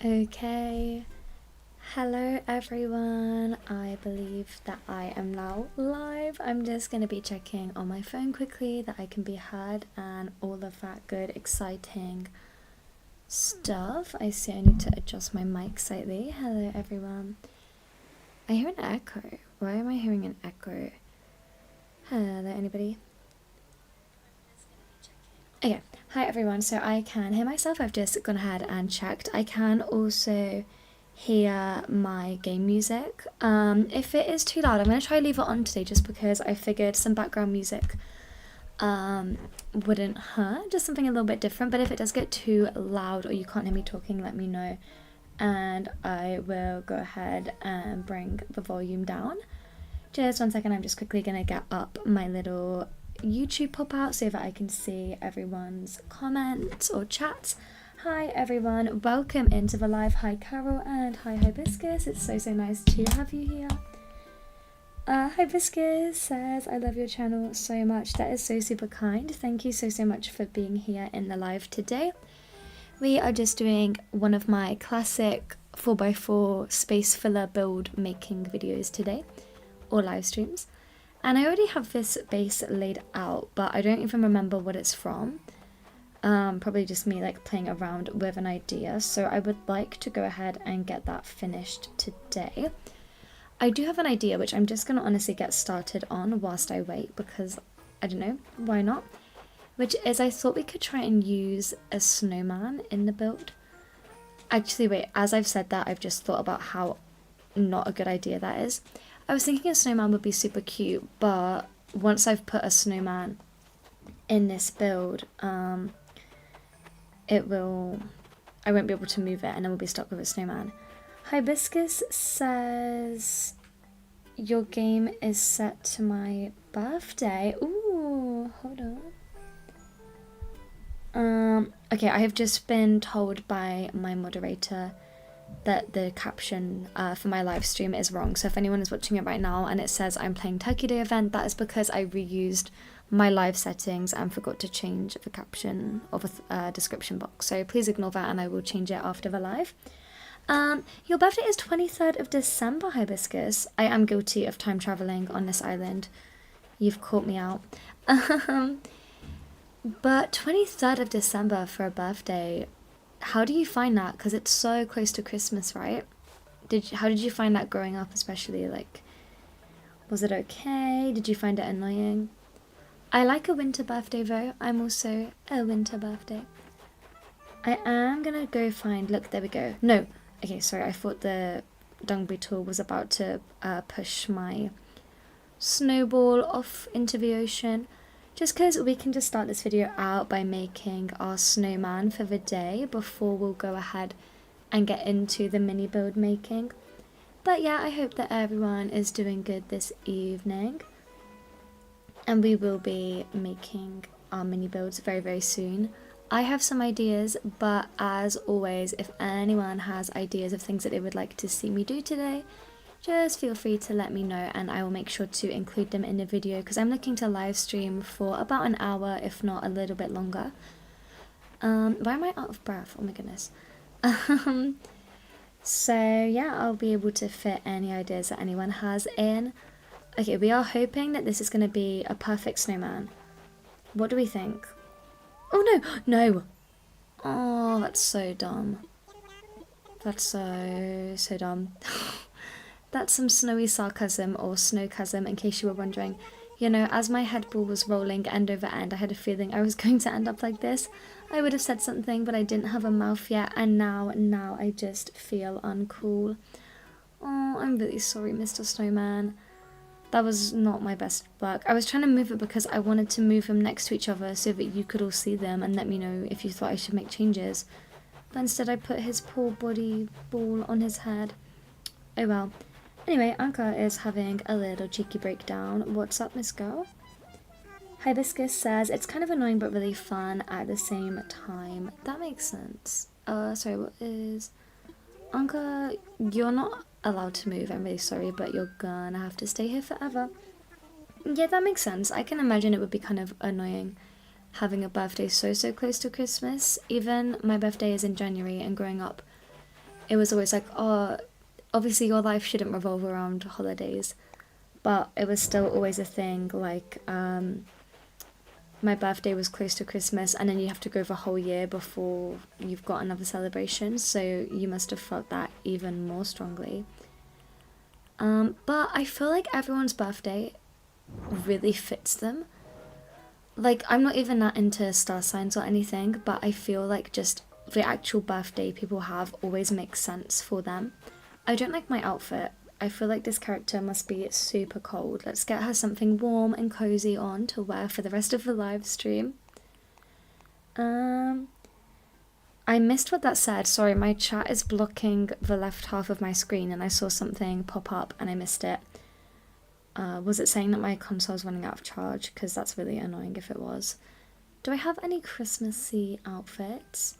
Okay, hello everyone. I believe that I am now live. I'm just going to be checking on my phone quickly that I can be heard and all of that good, exciting stuff. I see I need to adjust my mic slightly. Hello everyone. I hear an echo. Why am I hearing an echo? Hello, anybody? Okay, hi everyone. So I can hear myself. I've just gone ahead and checked. I can also hear my game music. If it is too loud, I'm going to try leave it on today just because I figured some background music wouldn't hurt, just something a little bit different. But if it does get too loud or you can't hear me talking, let me know and I will go ahead and bring the volume down. Just one second, I'm just quickly going to get up my little YouTube pop out so that I can see everyone's comments or chats. Hi everyone, welcome into the live. Hi Carol and hi Hibiscus, it's so nice to have you here. Hibiscus says, I love your channel so much. That is so super kind. Thank you so much for being here in the live today. We are just doing one of my classic 4x4 space filler build making videos today, or live streams. And I already have this base laid out, but I don't even remember what it's from. Probably just me like playing around with an idea. So I would like to go ahead and get that finished today. I do have an idea which I'm just going to honestly get started on whilst I wait because I don't know, why not? Which is I thought we could try and use a snowman in the build. Actually wait, as I've said that, I've just thought about how not a good idea that is. I was thinking a snowman would be super cute, but once I've put a snowman in this build, I won't be able to move it and then we'll be stuck with a snowman. Hibiscus says, your game is set to my birthday. Ooh, hold on. Okay, I have just been told by my moderator that the caption for my live stream is wrong. So if anyone is watching it right now and it says I'm playing Turkey Day event, that is because I reused my live settings and forgot to change the caption of a description box. So please ignore that and I will change it after the live. Your birthday is 23rd of December, Hibiscus. I am guilty of time traveling on this island. You've caught me out. But 23rd of December for a birthday, how do you find that? Because it's so close to Christmas, right? How did you find that growing up, especially? Like, was it okay? Did you find it annoying? I like a winter birthday though. I'm also a winter birthday. I am gonna go find, look, there we go. No, okay, sorry, I thought the dung beetle was about to push my snowball off into the ocean. Just because we can just start this video out by making our snowman for the day before we'll go ahead and get into the mini build making. But yeah, I hope that everyone is doing good this evening. And we will be making our mini builds very soon. I have some ideas, but as always, if anyone has ideas of things that they would like to see me do today, just feel free to let me know and I will make sure to include them in the video because I'm looking to live stream for about an hour, if not a little bit longer. Why am I out of breath? Oh my goodness. So yeah, I'll be able to fit any ideas that anyone has in. Okay, we are hoping that this is going to be a perfect snowman. What do we think? Oh no! Oh, that's so dumb. That's so dumb. That's some snowy sarcasm or snowcasm in case you were wondering. You know, as my headball was rolling end over end, I had a feeling I was going to end up like this. I would have said something, but I didn't have a mouth yet, and now I just feel uncool. Oh, I'm really sorry, Mr. Snowman. That was not my best work. I was trying to move it because I wanted to move them next to each other so that you could all see them and let me know if you thought I should make changes. But instead I put his poor body ball on his head. Oh well. Anyway, Anka is having a little cheeky breakdown. What's up, Miss Girl? Hibiscus says, it's kind of annoying but really fun at the same time. That makes sense. Sorry, what is... Anka, you're not allowed to move, I'm really sorry, but you're gonna have to stay here forever. Yeah, that makes sense. I can imagine it would be kind of annoying having a birthday so close to Christmas. Even my birthday is in January and growing up, it was always like, oh, obviously your life shouldn't revolve around holidays, but it was still always a thing, like, my birthday was close to Christmas, and then you have to go the whole year before you've got another celebration, so you must have felt that even more strongly. But I feel like everyone's birthday really fits them. Like, I'm not even that into star signs or anything, but I feel like just the actual birthday people have always makes sense for them. I don't like my outfit. I feel like this character must be super cold. Let's get her something warm and cozy on to wear for the rest of the live stream. I missed what that said. Sorry, my chat is blocking the left half of my screen and I saw something pop up and I missed it. Was it saying that my console's running out of charge? Because that's really annoying if it was. Do I have any Christmassy outfits?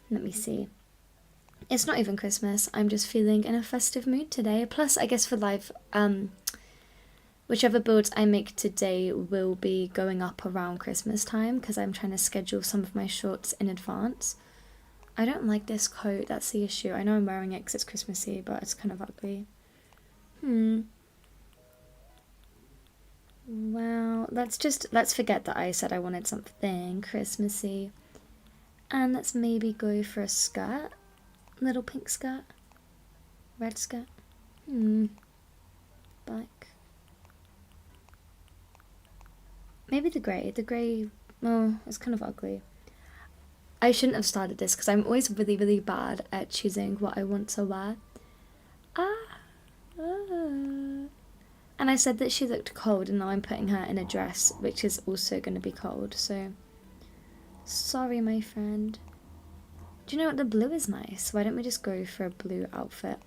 Let me see. It's not even Christmas. I'm just feeling in a festive mood today. Plus, I guess for live, whichever builds I make today will be going up around Christmas time because I'm trying to schedule some of my shorts in advance. I don't like this coat. That's the issue. I know I'm wearing it because it's Christmassy, but it's kind of ugly. Well, let's forget that I said I wanted something Christmassy. And let's maybe go for a skirt. Little pink skirt. Red skirt. Black. Maybe the grey. The grey, oh, it's kind of ugly. I shouldn't have started this because I'm always really, really bad at choosing what I want to wear. And I said that she looked cold and now I'm putting her in a dress which is also going to be cold, so sorry my friend. Do you know what, the blue is nice? Why don't we just go for a blue outfit?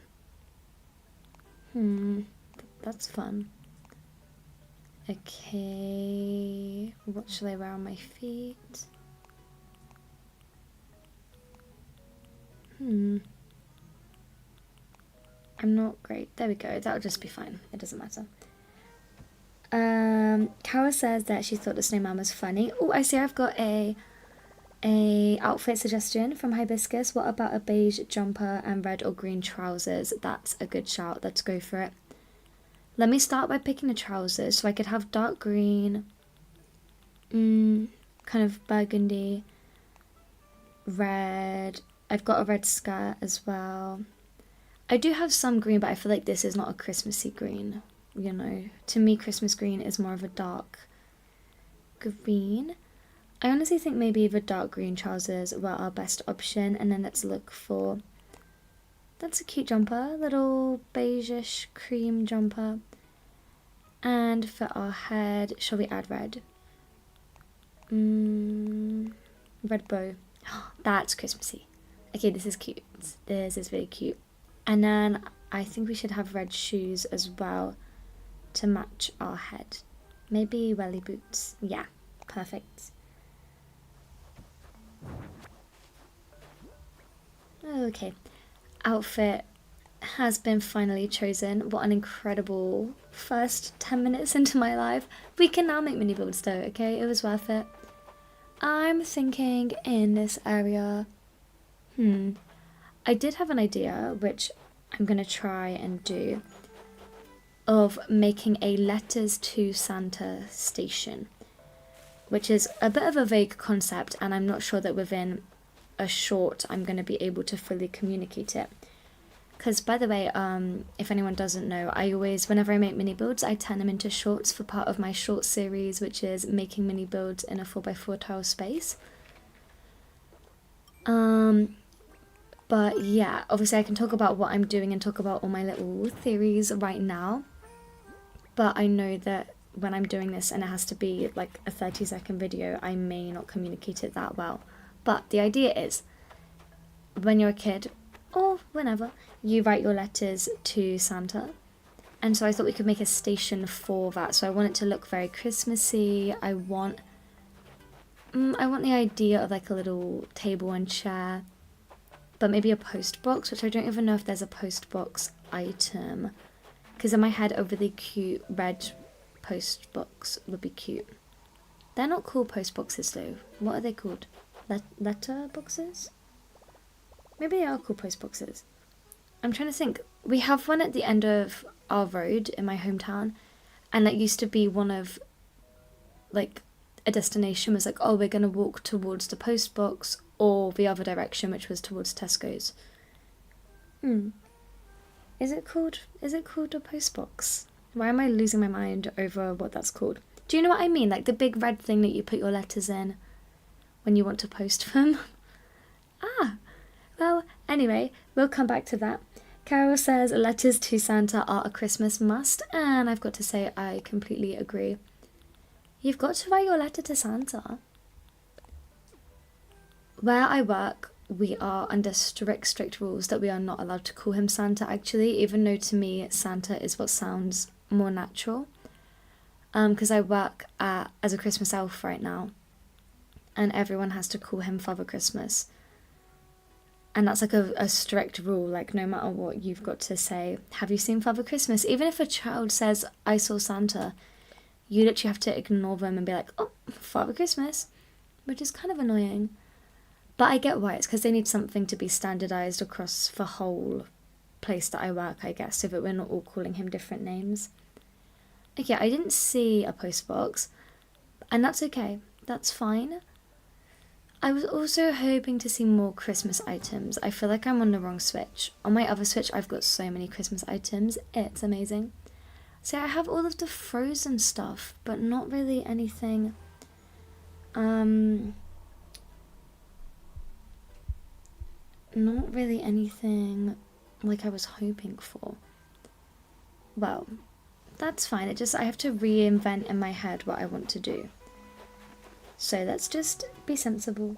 That's fun. Okay, what shall I wear on my feet? I'm not great. There we go. That'll just be fine. It doesn't matter. Cara says that she thought the snowman was funny. Oh, I see I've got a outfit suggestion from Hibiscus. What about a beige jumper and red or green trousers? That's a good shout. Let's go for it. Let me start by picking the trousers. So I could have dark green, kind of burgundy, red. I've got a red skirt as well. I do have some green, but I feel like this is not a Christmassy green, you know. To me, Christmas green is more of a dark green. I honestly think maybe the dark green trousers were our best option, and then let's look for... That's a cute jumper, little beigeish cream jumper. And for our head, shall we add red? Red bow. That's Christmassy. Okay, this is cute. This is really cute. And then I think we should have red shoes as well to match our head. Maybe welly boots. Yeah, perfect. Okay, outfit has been finally chosen. What an incredible first 10 minutes into my life. We can now make mini builds though, okay? It was worth it. I'm thinking in this area. I did have an idea, which I'm going to try and do, of making a letters to Santa station, which is a bit of a vague concept, and I'm not sure that within a short I'm going to be able to fully communicate it. Because, by the way, if anyone doesn't know, I always, whenever I make mini builds, I turn them into shorts for part of my short series, which is making mini builds in a 4x4 tile space. But yeah, obviously I can talk about what I'm doing and talk about all my little theories right now. But I know that when I'm doing this and it has to be like a 30-second video, I may not communicate it that well. But the idea is, when you're a kid, or whenever, you write your letters to Santa. And so I thought we could make a station for that. So I want it to look very Christmassy. I want the idea of like a little table and chair, but maybe a post box, which I don't even know if there's a post box item. Because in my head, a really cute red post box would be cute. They're not cool post boxes though. What are they called? Letter boxes? Maybe they are called post boxes. I'm trying to think. We have one at the end of our road in my hometown, and that used to be one of, like, a destination was like, oh, we're going to walk towards the post box, or the other direction, which was towards Tesco's. Is it called a post box? Why am I losing my mind over what that's called? Do you know what I mean? Like the big red thing that you put your letters in when you want to post them. Well, anyway, we'll come back to that. Carol says letters to Santa are a Christmas must, and I've got to say I completely agree. You've got to write your letter to Santa. Where I work, we are under strict rules that we are not allowed to call him Santa, actually, even though to me Santa is what sounds more natural. Because I work as a Christmas elf right now, and everyone has to call him Father Christmas. And that's like a strict rule, like no matter what, you've got to say, have you seen Father Christmas? Even if a child says, I saw Santa, you literally have to ignore them and be like, oh, Father Christmas, which is kind of annoying. But I get why, it's because they need something to be standardised across the whole place that I work, I guess, so that we're not all calling him different names. Okay, I didn't see a post box, and that's okay, that's fine. I was also hoping to see more Christmas items. I feel like I'm on the wrong switch. On my other switch, I've got so many Christmas items. It's amazing. So I have all of the Frozen stuff, but not really anything. Not really anything like I was hoping for. Well, that's fine. I have to reinvent in my head what I want to do. So let's just be sensible.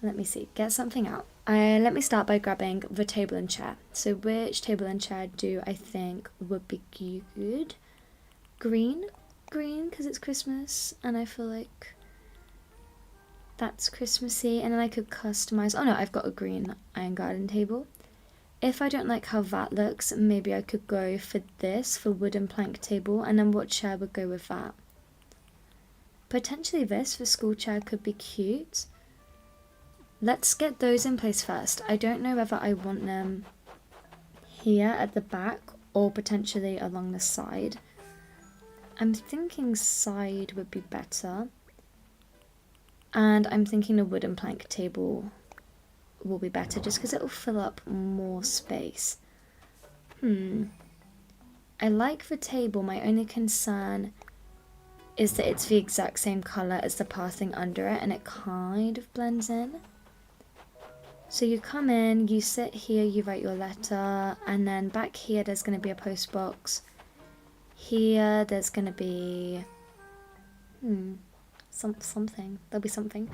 Let me see, get something out. Let me start by grabbing the table and chair. So which table and chair do I think would be good? Green, because it's Christmas, and I feel like that's Christmassy. And then I could customize. Oh no, I've got a green iron garden table. If I don't like how that looks, maybe I could go for this, for wooden plank table, and then what chair would go with that? Potentially this for school chair could be cute. Let's get those in place first. I don't know whether I want them here at the back or potentially along the side. I'm thinking side would be better. And I'm thinking the wooden plank table will be better just because it will fill up more space. I like the table. My only concern is that it's the exact same colour as the pathing under it and it kind of blends in. So you come in, you sit here, you write your letter, and then back here there's going to be a post box. Here there's going to be something. There'll be something.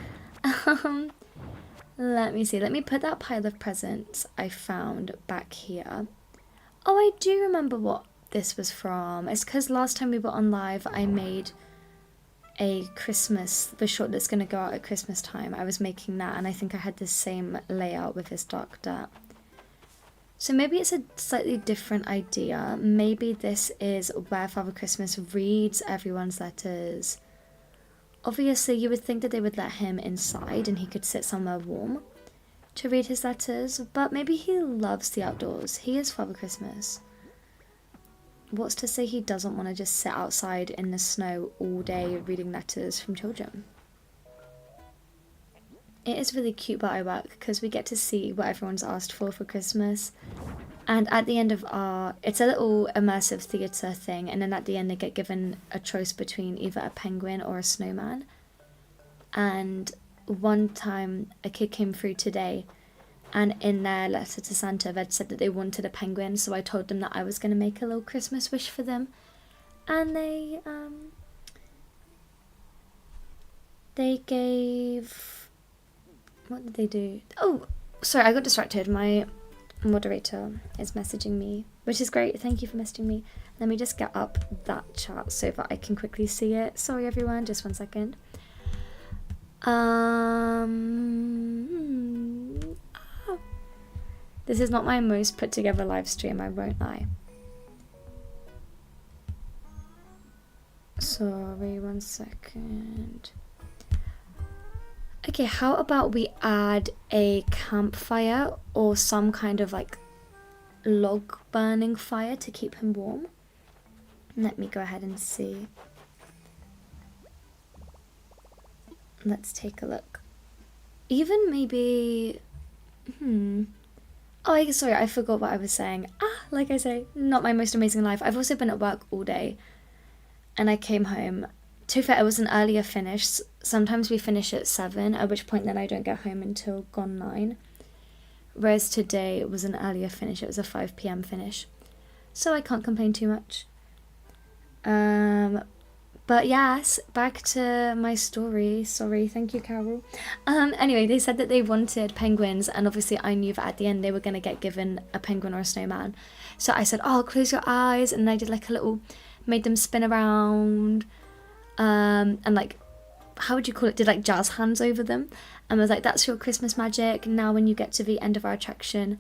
Let me see. Let me put that pile of presents I found back here. Oh, I do remember what this was from. It's because last time we were on live I made a Christmas, the short that's going to go out at Christmas time. I was making that, and I think I had the same layout with this dark dirt. So maybe it's a slightly different idea. Maybe this is where Father Christmas reads everyone's letters. Obviously, you would think that they would let him inside and he could sit somewhere warm to read his letters, but maybe he loves the outdoors. He is Father Christmas. What's to say he doesn't want to just sit outside in the snow all day reading letters from children? It is really cute where I work because we get to see what everyone's asked for Christmas. And at the end of it's a little immersive theatre thing, and then at the end they get given a choice between either a penguin or a snowman. And one time a kid came through today, and in their letter to Santa they'd said that they wanted a penguin, so I told them that I was going to make a little Christmas wish for them. And they gave... What did they do? Oh, sorry, I got distracted. My moderator is messaging me, which is great. Thank you for messaging me. Let me just get up that chat so that I can quickly see it. Sorry, everyone. Just 1 second. This is not my most put together live stream, I won't lie. Sorry, 1 second. Okay, how about we add a campfire or some kind of like log burning fire to keep him warm? Let me go ahead and see. Let's take a look. Even maybe... Oh, sorry, I forgot what I was saying. Like I say, not my most amazing life. I've also been at work all day. And I came home. To be fair, it was an earlier finish. Sometimes we finish at 7, at which point then I don't get home until gone 9. Whereas today it was an earlier finish. It was a 5 p.m. finish. So I can't complain too much. But yes, back to my story. Sorry, thank you, Carol. Anyway, they said that they wanted penguins, and obviously I knew that at the end they were going to get given a penguin or a snowman. So I said, oh, close your eyes, and I did like a little, made them spin around, and like, how would you call it, did like jazz hands over them, and was like, that's your Christmas magic. Now when you get to the end of our attraction,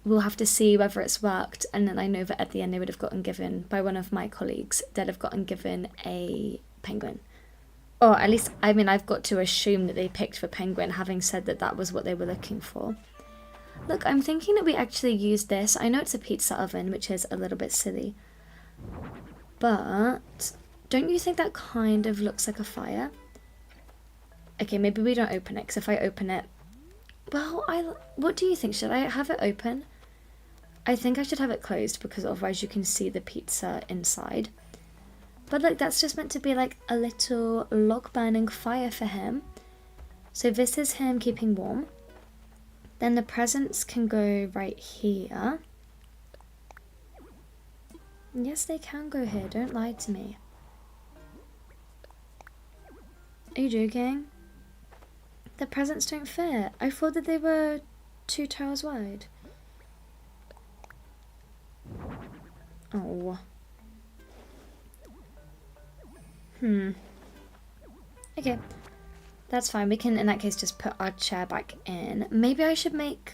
we'll have to see whether it's worked. And then I know that at the end they would have gotten given, by one of my colleagues, they'd have gotten given a penguin. Or at least, I mean, I've got to assume that they picked for penguin, having said that that was what they were looking for. Look, I'm thinking that we actually use this. I know it's a pizza oven, which is a little bit silly. But don't you think that kind of looks like a fire? Okay, maybe we don't open it, because if I open it... Well, what do you think? Should I have it open? I think I should have it closed because otherwise you can see the pizza inside. But look, that's just meant to be like a little log burning fire for him. So this is him keeping warm. Then the presents can go right here. Yes, they can go here. Don't lie to me. Are you joking? The presents don't fit. I thought that they were 2 tiles wide. Oh. Okay. That's fine. We can, in that case, just put our chair back in. Maybe I should make...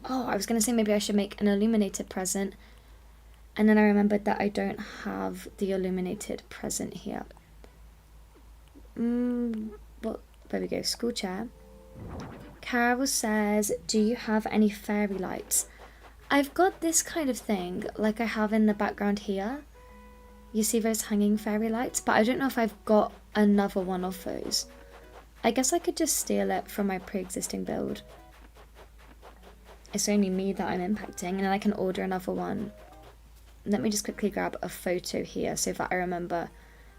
Oh, I was going to say maybe I should make an illuminated present. And then I remembered that I don't have the illuminated present here. Well, there we go. School chair. Carol says, do you have any fairy lights? I've got this kind of thing, like I have in the background here. You see those hanging fairy lights? But I don't know if I've got another one of those. I guess I could just steal it from my pre-existing build. It's only me that I'm impacting, and then I can order another one. Let me just quickly grab a photo here so that I remember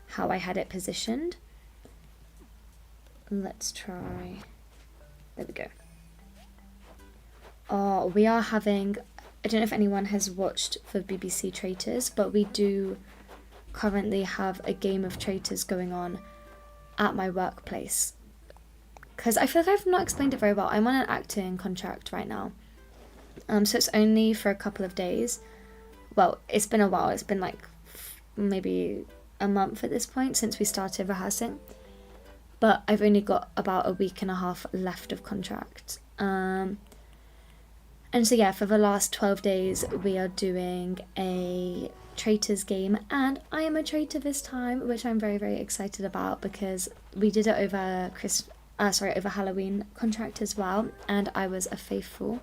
how I had it positioned. Let's try... There we go. Oh, we are having... I don't know if anyone has watched the BBC Traitors, but we do currently have a game of Traitors going on at my workplace. Because I feel like I've not explained it very well. I'm on an acting contract right now. So it's only for a couple of days. Well, it's been a while. It's been like maybe a month at this point since we started rehearsing. But I've only got about a week and a half left of contract. And so yeah, for the last 12 days, we are doing a Traitors game. And I am a traitor this time, which I'm very, very excited about because we did it over over Halloween contract as well. And I was a faithful.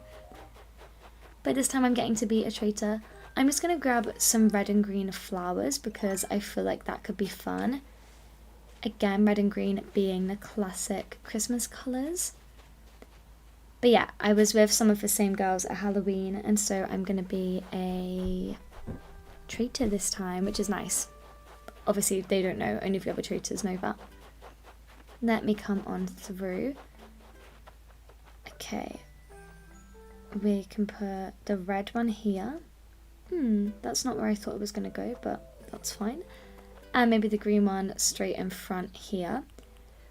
But this time I'm getting to be a traitor. I'm just going to grab some red and green flowers because I feel like that could be fun. Again, red and green being the classic Christmas colours. But yeah, I was with some of the same girls at Halloween, and so I'm going to be a traitor this time, which is nice. Obviously, they don't know, only the other traitors know that. Let me come on through. Okay. We can put the red one here. That's not where I thought it was going to go, but that's fine. And maybe the green one straight in front here.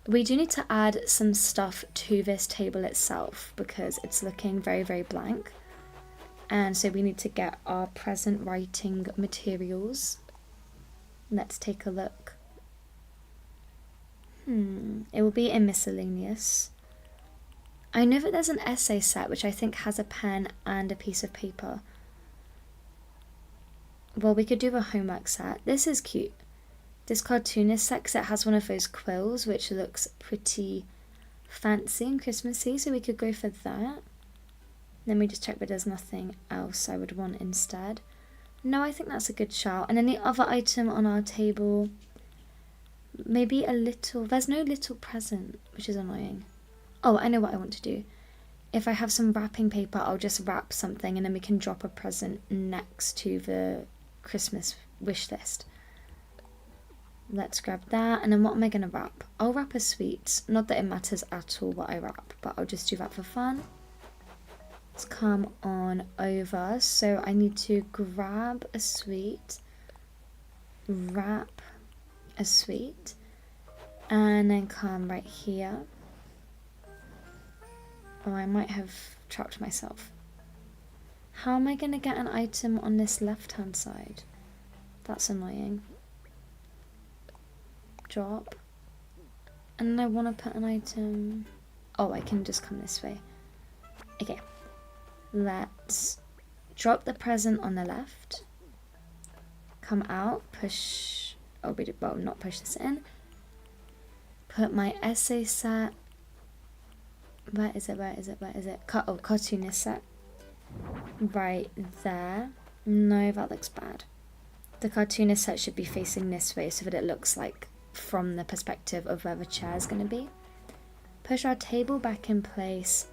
We do need to add some stuff to this table itself because it's looking very, very blank. And so we need to get our present writing materials. Let's take a look. It will be in miscellaneous. I know that there's an essay set which I think has a pen and a piece of paper. Well, we could do a homework set. This is cute. This cartoonist set, 'cause it has one of those quills which looks pretty fancy and Christmassy, so we could go for that. Let me just check that there's nothing else I would want instead. No, I think that's a good shout. And then the other item on our table, maybe a little, there's no little present, which is annoying. Oh, I know what I want to do. If I have some wrapping paper, I'll just wrap something and then we can drop a present next to the Christmas wish list. Let's grab that. And then what am I going to wrap? I'll wrap a sweet. Not that it matters at all what I wrap, but I'll just do that for fun. Let's come on over. So I need to grab a sweet, wrap a sweet, and then come right here. Oh, I might have trapped myself. How am I going to get an item on this left-hand side? That's annoying. Drop. And then I want to put an item... Oh, I can just come this way. Okay. Let's drop the present on the left. Come out, push... Oh, well, not push this in. Put my essay set... Where is it? Cartoonist set. Right there. No, that looks bad. The cartoonist set should be facing this way so that it looks like from the perspective of where the chair is going to be. Push our table back in place.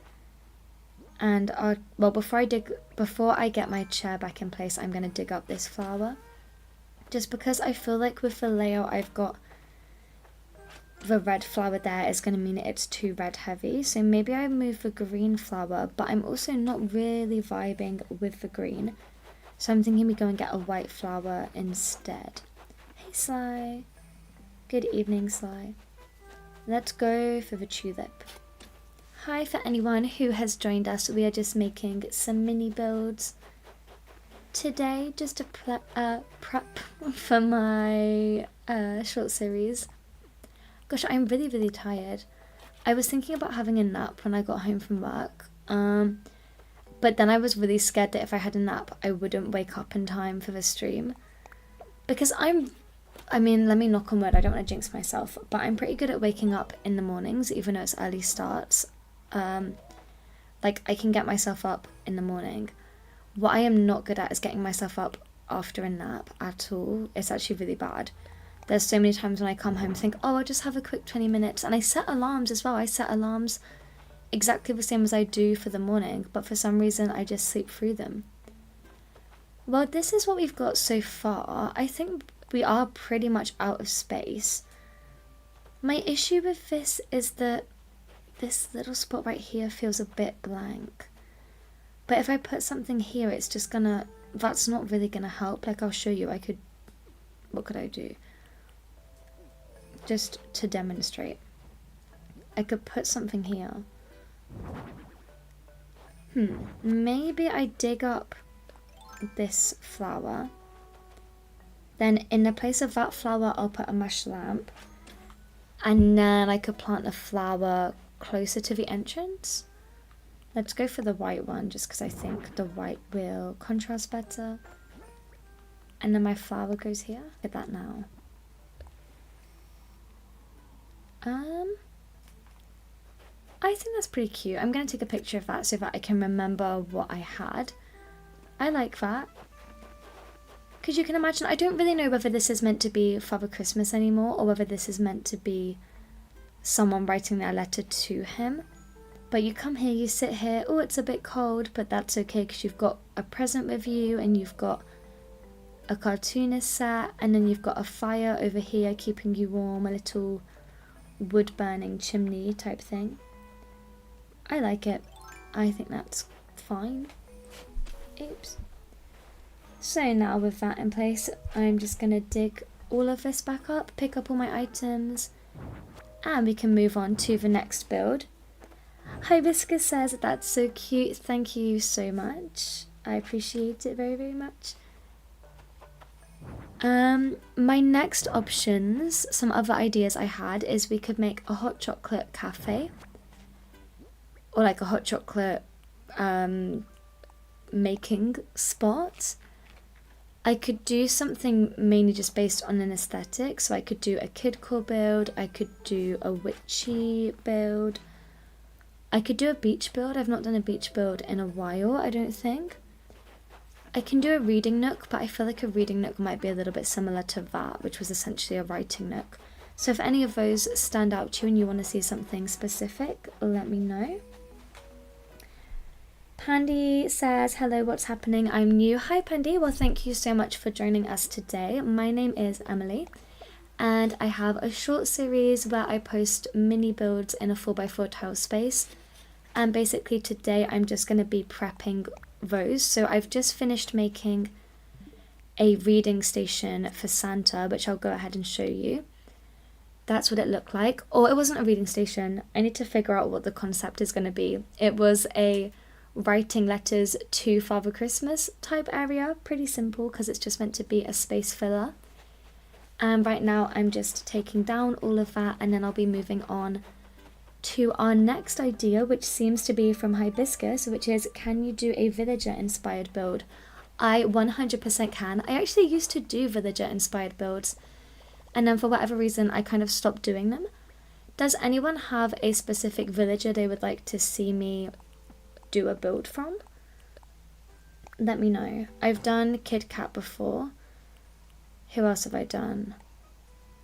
And before I get my chair back in place, I'm going to dig up this flower. Just because I feel like with the layout I've got, the red flower there is going to mean it's too red heavy, so maybe I move the green flower, but I'm also not really vibing with the green, so I'm thinking we go and get a white flower instead. Hey Sly, good evening Sly. Let's go for the tulip. Hi for anyone who has joined us, we are just making some mini builds today just to prep for my short series. Gosh, I'm really, really tired. I was thinking about having a nap when I got home from work. But then I was really scared that if I had a nap, I wouldn't wake up in time for the stream. Because I mean, let me knock on wood, I don't want to jinx myself, but I'm pretty good at waking up in the mornings, even though it's early starts. Like, I can get myself up in the morning. What I am not good at is getting myself up after a nap at all. It's actually really bad. There's so many times when I come home and think, oh, I'll just have a quick 20 minutes. And I set alarms as well. I set alarms exactly the same as I do for the morning, but for some reason I just sleep through them. Well, this is what we've got so far. I think we are pretty much out of space. My issue with this is that this little spot right here feels a bit blank. But if I put something here, it's just gonna, that's not really gonna help. Like, I'll show you, what could I do? Just to demonstrate. I could put something here. Maybe I dig up this flower. Then in the place of that flower, I'll put a mesh lamp. And then I could plant a flower closer to the entrance. Let's go for the white one, just because I think the white will contrast better. And then my flower goes here. Look at that now. I think that's pretty cute. I'm going to take a picture of that so that I can remember what I had. I like that. Because you can imagine, I don't really know whether this is meant to be Father Christmas anymore or whether this is meant to be someone writing their letter to him. But you come here, you sit here, oh, it's a bit cold, but that's okay because you've got a present with you and you've got a cartoonist set and then you've got a fire over here keeping you warm, a little wood burning chimney type thing. I like it. I think that's fine. Oops. So now with that in place, I'm just going to dig all of this back up, pick up all my items, and we can move on to the next build. Hibiscus says that's so cute. Thank you so much. I appreciate it very, very much. My next options, some other ideas I had, is we could make a hot chocolate cafe. Or like a hot chocolate making spot. I could do something mainly just based on an aesthetic. So I could do a kidcore build. I could do a witchy build. I could do a beach build. I've not done a beach build in a while, I don't think. I can do a reading nook, but I feel like a reading nook might be a little bit similar to that, which was essentially a writing nook. So if any of those stand out to you and you want to see something specific, let me know. Pandy says, hello, what's happening? I'm new. Hi, Pandy. Well, thank you so much for joining us today. My name is Emily, and I have a short series where I post mini builds in a 4x4 tile space. And basically today I'm just going to be prepping those. So I've just finished making a reading station for Santa, which I'll go ahead and show you. That's what it looked like. Or it wasn't a reading station. I need to figure out what the concept is going to be. It was a writing letters to Father Christmas type area. Pretty simple because it's just meant to be a space filler. And right now I'm just taking down all of that, and then I'll be moving on to our next idea, which seems to be from Hibiscus, which is, can you do a villager inspired build? I 100% can. I actually used to do villager inspired builds, and then for whatever reason I kind of stopped doing them. Does anyone have a specific villager they would like to see me do a build from? Let me know. I've done Kid Cat before. Who else have I done?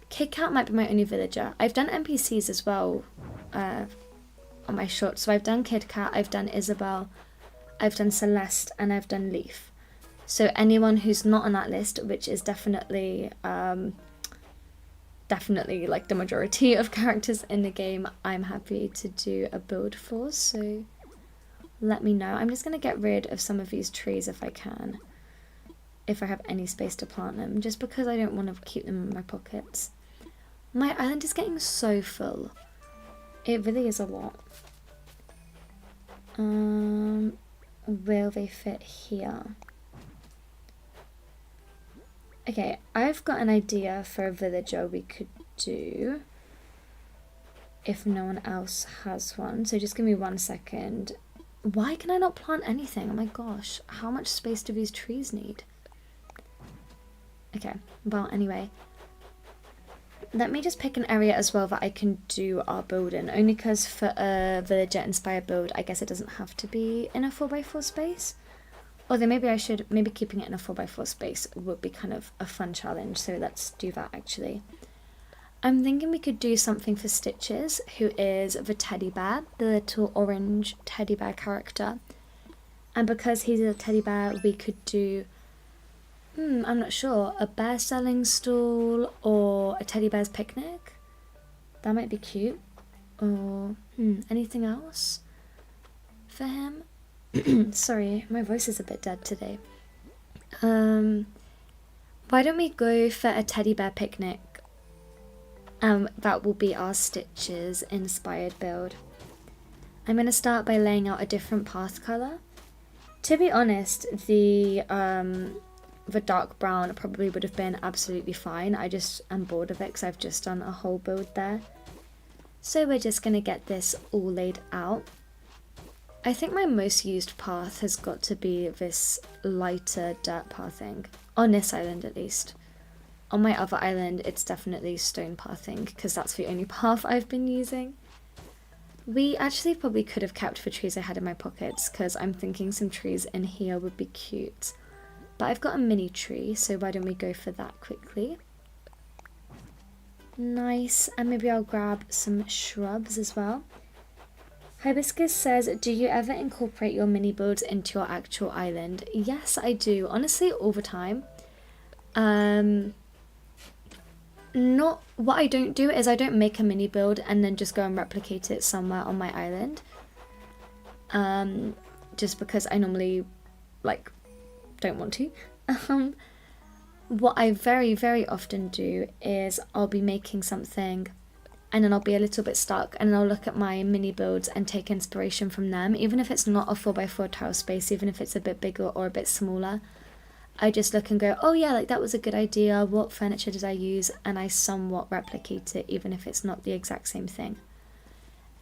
Kid Cat might be my only villager. I've done NPCs as well on my shorts. So I've done Kid Cat, I've done Isabel, I've done Celeste, and I've done Leaf. So anyone who's not on that list, which is definitely like the majority of characters in the game, I'm happy to do a build for. So let me know. I'm just going to get rid of some of these trees if I can. If I have any space to plant them, just because I don't want to keep them in my pockets. My island is getting so full. It really is a lot. Will they fit here? Okay, I've got an idea for a villager we could do if no one else has one. So just give me 1 second. Why can I not plant anything? Oh my gosh, how much space do these trees need? Okay, well, anyway. Let me just pick an area as well that I can do our build in. Only because for a villager inspired build, I guess it doesn't have to be in a 4x4 space. Although maybe keeping it in a 4x4 space would be kind of a fun challenge. So let's do that actually. I'm thinking we could do something for Stitches, who is the teddy bear, the little orange teddy bear character. And because he's a teddy bear, we could do... I'm not sure. A bear selling stall or a teddy bear's picnic? That might be cute. Or anything else for him? Sorry, my voice is a bit dead today. Why don't we go for a teddy bear picnic? That will be our Stitches inspired build. I'm going to start by laying out a different path colour. To be honest, the dark brown probably would have been absolutely fine. I just am bored of it because I've just done a whole build there. So we're just going to get this all laid out. I think my most used path has got to be this lighter dirt pathing. On this island at least. On my other island it's definitely stone pathing because that's the only path I've been using. We actually probably could have kept the trees I had in my pockets because I'm thinking some trees in here would be cute. But I've got a mini tree, so why don't we go for that quickly. Nice, and maybe I'll grab some shrubs as well. Hibiscus says, do you ever incorporate your mini builds into your actual island? Yes, I do. Honestly, all the time. Not what I don't do is I don't make a mini build and then just go and replicate it somewhere on my island. Just because I normally don't want to. What I very, very often do is I'll be making something and then I'll be a little bit stuck and then I'll look at my mini builds and take inspiration from them, even if it's not a 4x4 tile space, even if it's a bit bigger or a bit smaller. I just look and go, oh yeah, that was a good idea, what furniture did I use, and I somewhat replicate it even if it's not the exact same thing.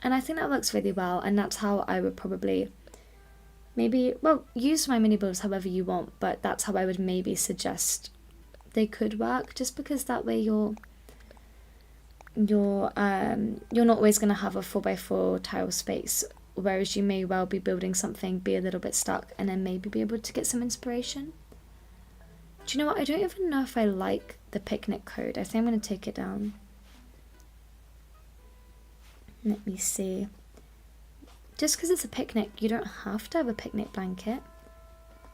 And I think that works really well, and that's how I would probably use my mini builds however you want, but that's how I would maybe suggest they could work, just because that way you're not always going to have a 4x4 tile space whereas you may well be building something, be a little bit stuck, and then maybe be able to get some inspiration. Do you know what? I don't even know if I like the picnic code. I think I'm going to take it down. Let me see. Just because it's a picnic, you don't have to have a picnic blanket.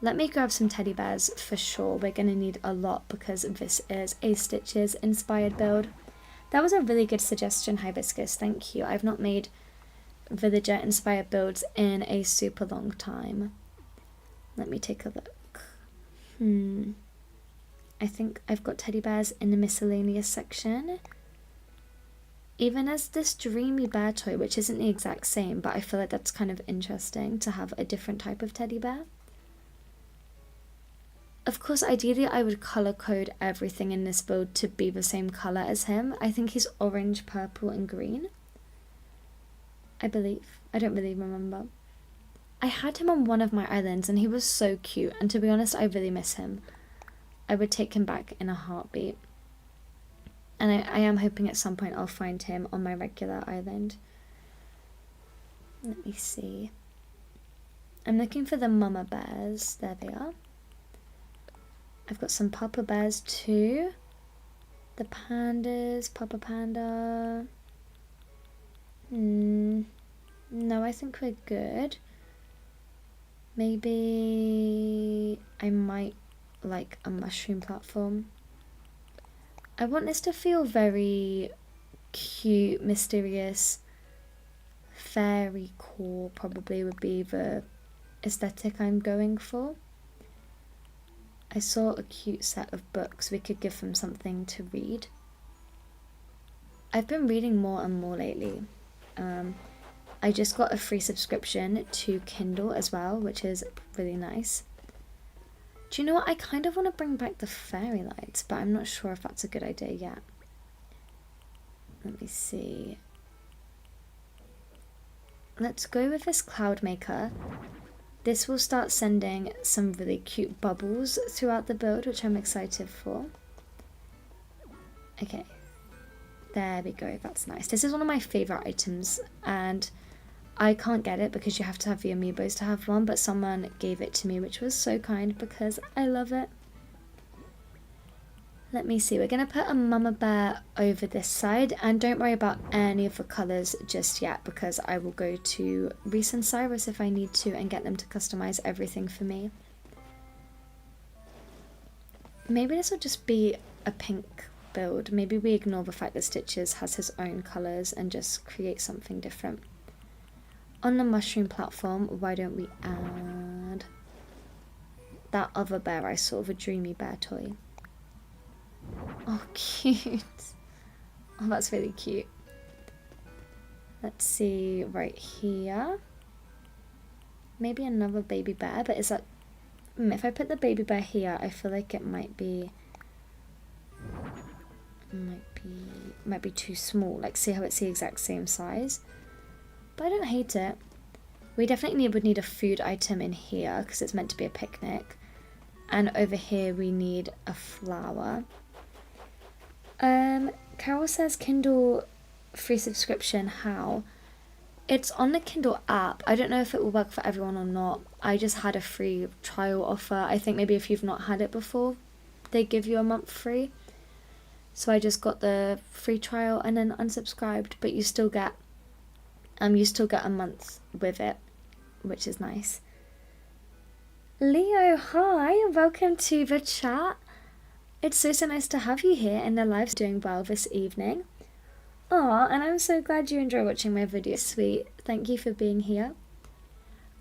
Let me grab some teddy bears for sure. We're going to need a lot because this is a Stitches inspired build. That was a really good suggestion, Hibiscus. Thank you. I've not made villager inspired builds in a super long time. Let me take a look. I think I've got teddy bears in the miscellaneous section. Even as this dreamy bear toy, which isn't the exact same, but I feel like that's kind of interesting to have a different type of teddy bear. Of course, ideally I would color code everything in this build to be the same color as him. I think he's orange, purple and green. I believe. I don't really remember. I had him on one of my islands and he was so cute, and to be honest, I really miss him. I would take him back in a heartbeat. And I am hoping at some point I'll find him on my regular island. Let me see. I'm looking for the mama bears. There they are. I've got some papa bears too. The pandas, papa panda. No, I think we're good. Maybe I might like a mushroom platform. I want this to feel very cute, mysterious, fairy core probably would be the aesthetic I'm going for. I saw a cute set of books. We could give them something to read. I've been reading more and more lately. I just got a free subscription to Kindle as well, which is really nice. Do you know what? I kind of want to bring back the fairy lights, but I'm not sure if that's a good idea yet. Let me see. Let's go with this cloud maker. This will start sending some really cute bubbles throughout the build, which I'm excited for. Okay. There we go. That's nice. This is one of my favorite items, and I can't get it because you have to have the amiibos to have one, but someone gave it to me, which was so kind because I love it. Let me see, we're going to put a mama bear over this side, and don't worry about any of the colours just yet because I will go to Reese and Cyrus if I need to and get them to customise everything for me. Maybe this will just be a pink build. Maybe we ignore the fact that Stitches has his own colours and just create something different. On the mushroom platform, why don't we add that other bear I saw, the dreamy bear toy. Oh, cute. Oh, that's really cute. Let's see, right here. Maybe another baby bear, but is that... if I put the baby bear here, I feel like it might be too small. Like, see how it's the exact same size? But I don't hate it. We definitely would need a food item in here because it's meant to be a picnic. And over here we need a flower. Carol says Kindle free subscription, how? It's on the Kindle app. I don't know if it will work for everyone or not. I just had a free trial offer. I think maybe if you've not had it before, they give you a month free. So I just got the free trial and then unsubscribed, but you still get a month with it, which is nice. Leo, hi, welcome to the chat. It's so nice to have you here, and the live's doing well this evening. Aw, and I'm so glad you enjoy watching my videos. Sweet, thank you for being here.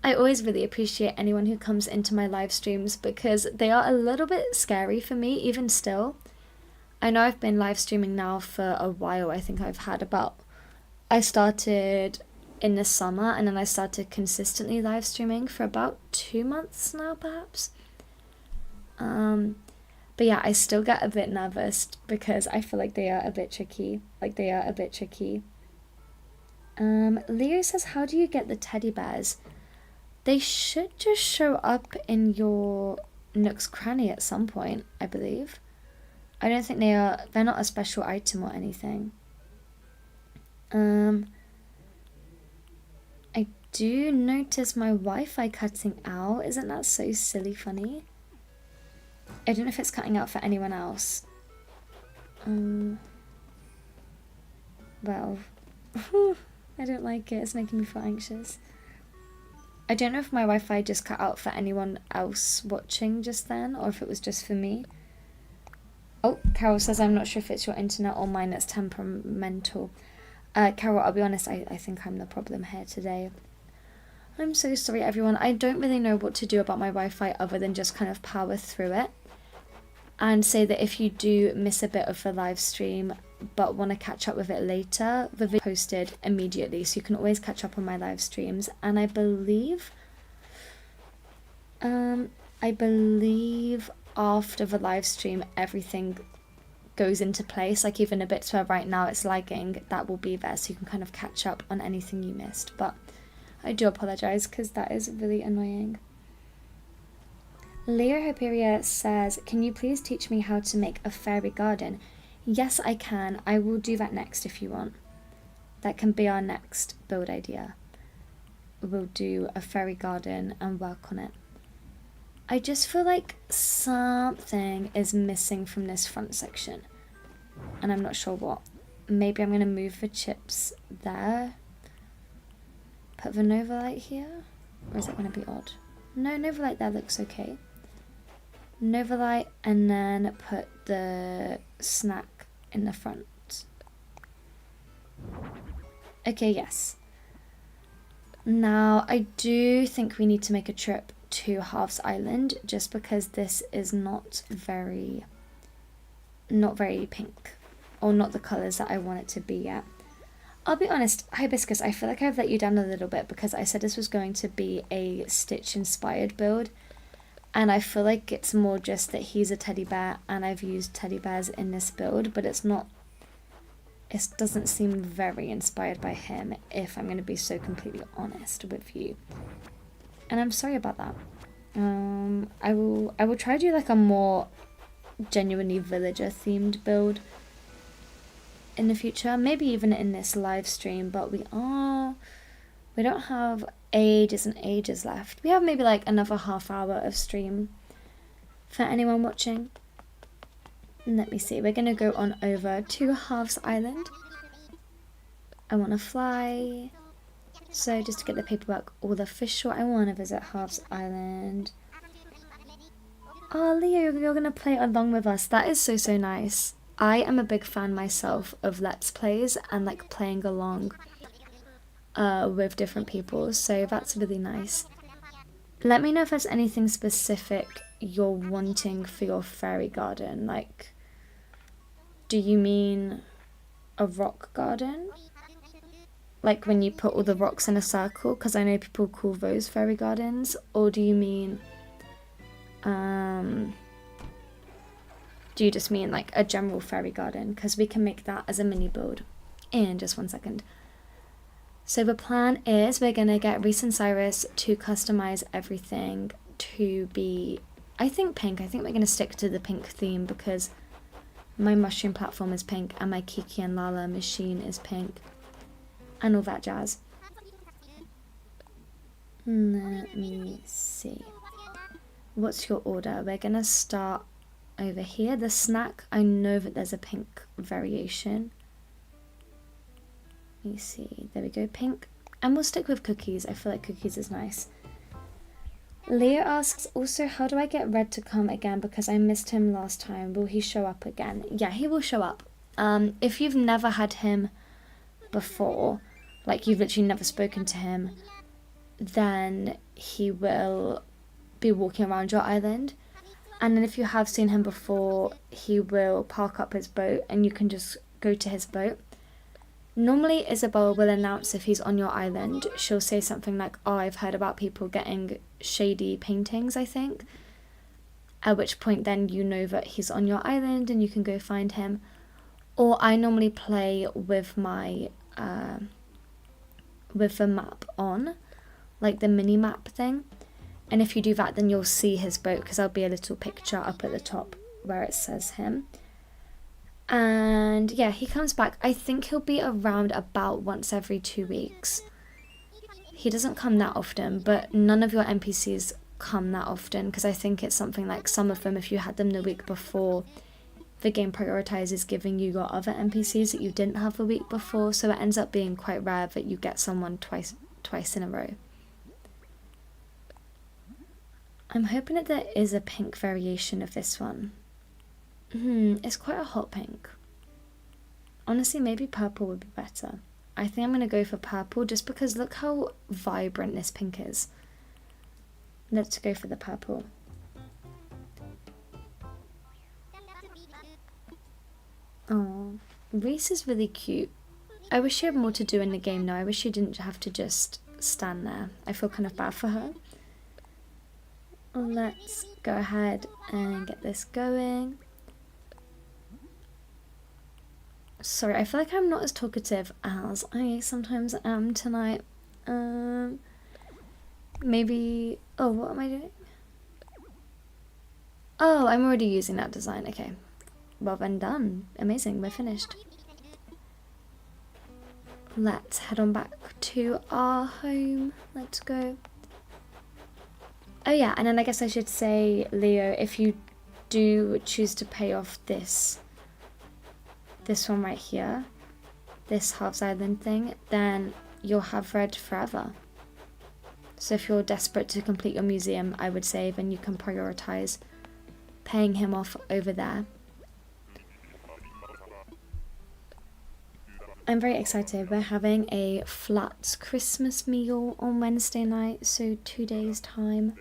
I always really appreciate anyone who comes into my live streams because they are a little bit scary for me, even still. I know I've been live streaming now for a while. I think I started in the summer and then I started consistently live streaming for about 2 months now, perhaps. But yeah, I still get a bit nervous because I feel like they are a bit tricky. Leo says, how do you get the teddy bears? They should just show up in your Nook's Cranny at some point, I believe. I don't think they're not a special item or anything. I do notice my Wi-Fi cutting out. Isn't that so silly funny? I don't know if it's cutting out for anyone else. Well, I don't like it. It's making me feel anxious. I don't know if my Wi-Fi just cut out for anyone else watching just then, or if it was just for me. Oh, Carol says, I'm not sure if it's your internet or mine that's temperamental. Carol, I'll be honest, I think I'm the problem here today. I'm so sorry, everyone. I don't really know what to do about my Wi-Fi other than just kind of power through it. And say that if you do miss a bit of the live stream but want to catch up with it later, the video posted immediately, so you can always catch up on my live streams. And I believe after the live stream everything goes into place, like even the bits where right now it's lagging, that will be there, so you can kind of catch up on anything you missed. But I do apologise because that is really annoying. Leo Hyperia says, can you please teach me how to make a fairy garden? Yes, I can. I will do that next if you want. That can be our next build idea. We'll do a fairy garden and work on it. I just feel like something is missing from this front section. And I'm not sure what. Maybe I'm going to move the chips there. Put the Nova Light here? Or is it going to be odd? No, Nova Light there looks okay. Nova Light, and then put the snack in the front. Okay, yes. Now, I do think we need to make a trip to Halves Island, just because this is not very pink, or not the colours that I want it to be yet. I'll be honest, Hibiscus, I feel like I've let you down a little bit because I said this was going to be a Stitch inspired build. And I feel like it's more just that he's a teddy bear and I've used teddy bears in this build, but it doesn't seem very inspired by him, if I'm going to be so completely honest with you. And I'm sorry about that. I will try to do like a more genuinely villager themed build in the future, maybe even in this live stream, but we don't have ages and ages left. We have maybe like another half hour of stream for anyone watching. Let me see, we're gonna go on over to Halves Island. I want to fly, so just to get the paperwork all official, I want to visit Halves Island. Oh, Leo, you're gonna play along with us. That is so nice. I am a big fan myself of Let's Plays and like playing along with different people, so that's really nice. Let me know if there's anything specific you're wanting for your fairy garden. Like, do you mean a rock garden? Like when you put all the rocks in a circle, because I know people call those fairy gardens, or do you mean do you just mean like a general fairy garden? Because we can make that as a mini build in just 1 second. So the plan is we're going to get Reese and Cyrus to customize everything to be, I think, pink. I think we're going to stick to the pink theme because my mushroom platform is pink and my Kiki and Lala machine is pink and all that jazz. Let me see. What's your order? We're going to start over here. The snack, I know that there's a pink variation. Let me see, there we go, pink. And we'll stick with cookies, I feel like cookies is nice. Leo asks, also, how do I get Red to come again because I missed him last time? Will he show up again? Yeah, he will show up. If you've never had him before, like you've literally never spoken to him, then he will be walking around your island. And then if you have seen him before, he will park up his boat and you can just go to his boat. Normally, Isabel will announce if he's on your island. She'll say something like, oh, I've heard about people getting shady paintings, I think. At which point then you know that he's on your island and you can go find him. Or I normally play with my, with the map on, like the mini map thing. And if you do that, then you'll see his boat because there'll be a little picture up at the top where it says him. And yeah, he comes back. I think he'll be around about once every 2 weeks. he doesn't come that often, but none of your NPCs come that often, because I think it's something like some of them, if you had them the week before, the game prioritizes giving you your other NPCs that you didn't have the week before, so it ends up being quite rare that you get someone twice in a row. I'm hoping that there is a pink variation of this one. It's quite a hot pink. Honestly, maybe purple would be better. I think I'm going to go for purple just because look how vibrant this pink is. Let's go for the purple. Oh, Reese is really cute. I wish she had more to do in the game now. I wish she didn't have to just stand there. I feel kind of bad for her. Let's go ahead and get this going. Sorry, I feel like I'm not as talkative as I sometimes am tonight. Maybe... Oh, what am I doing? Oh, I'm already using that design. Okay. Well then done. Amazing, we're finished. Let's head on back to our home. Let's go. Oh yeah, and then I guess I should say, Leo, if you do choose to pay off this one right here, this Halves Island thing, then you'll have red forever. So if you're desperate to complete your museum, I would say then you can prioritize paying him off over there. I'm very excited. We're having a flat Christmas meal on Wednesday night, so 2 days time.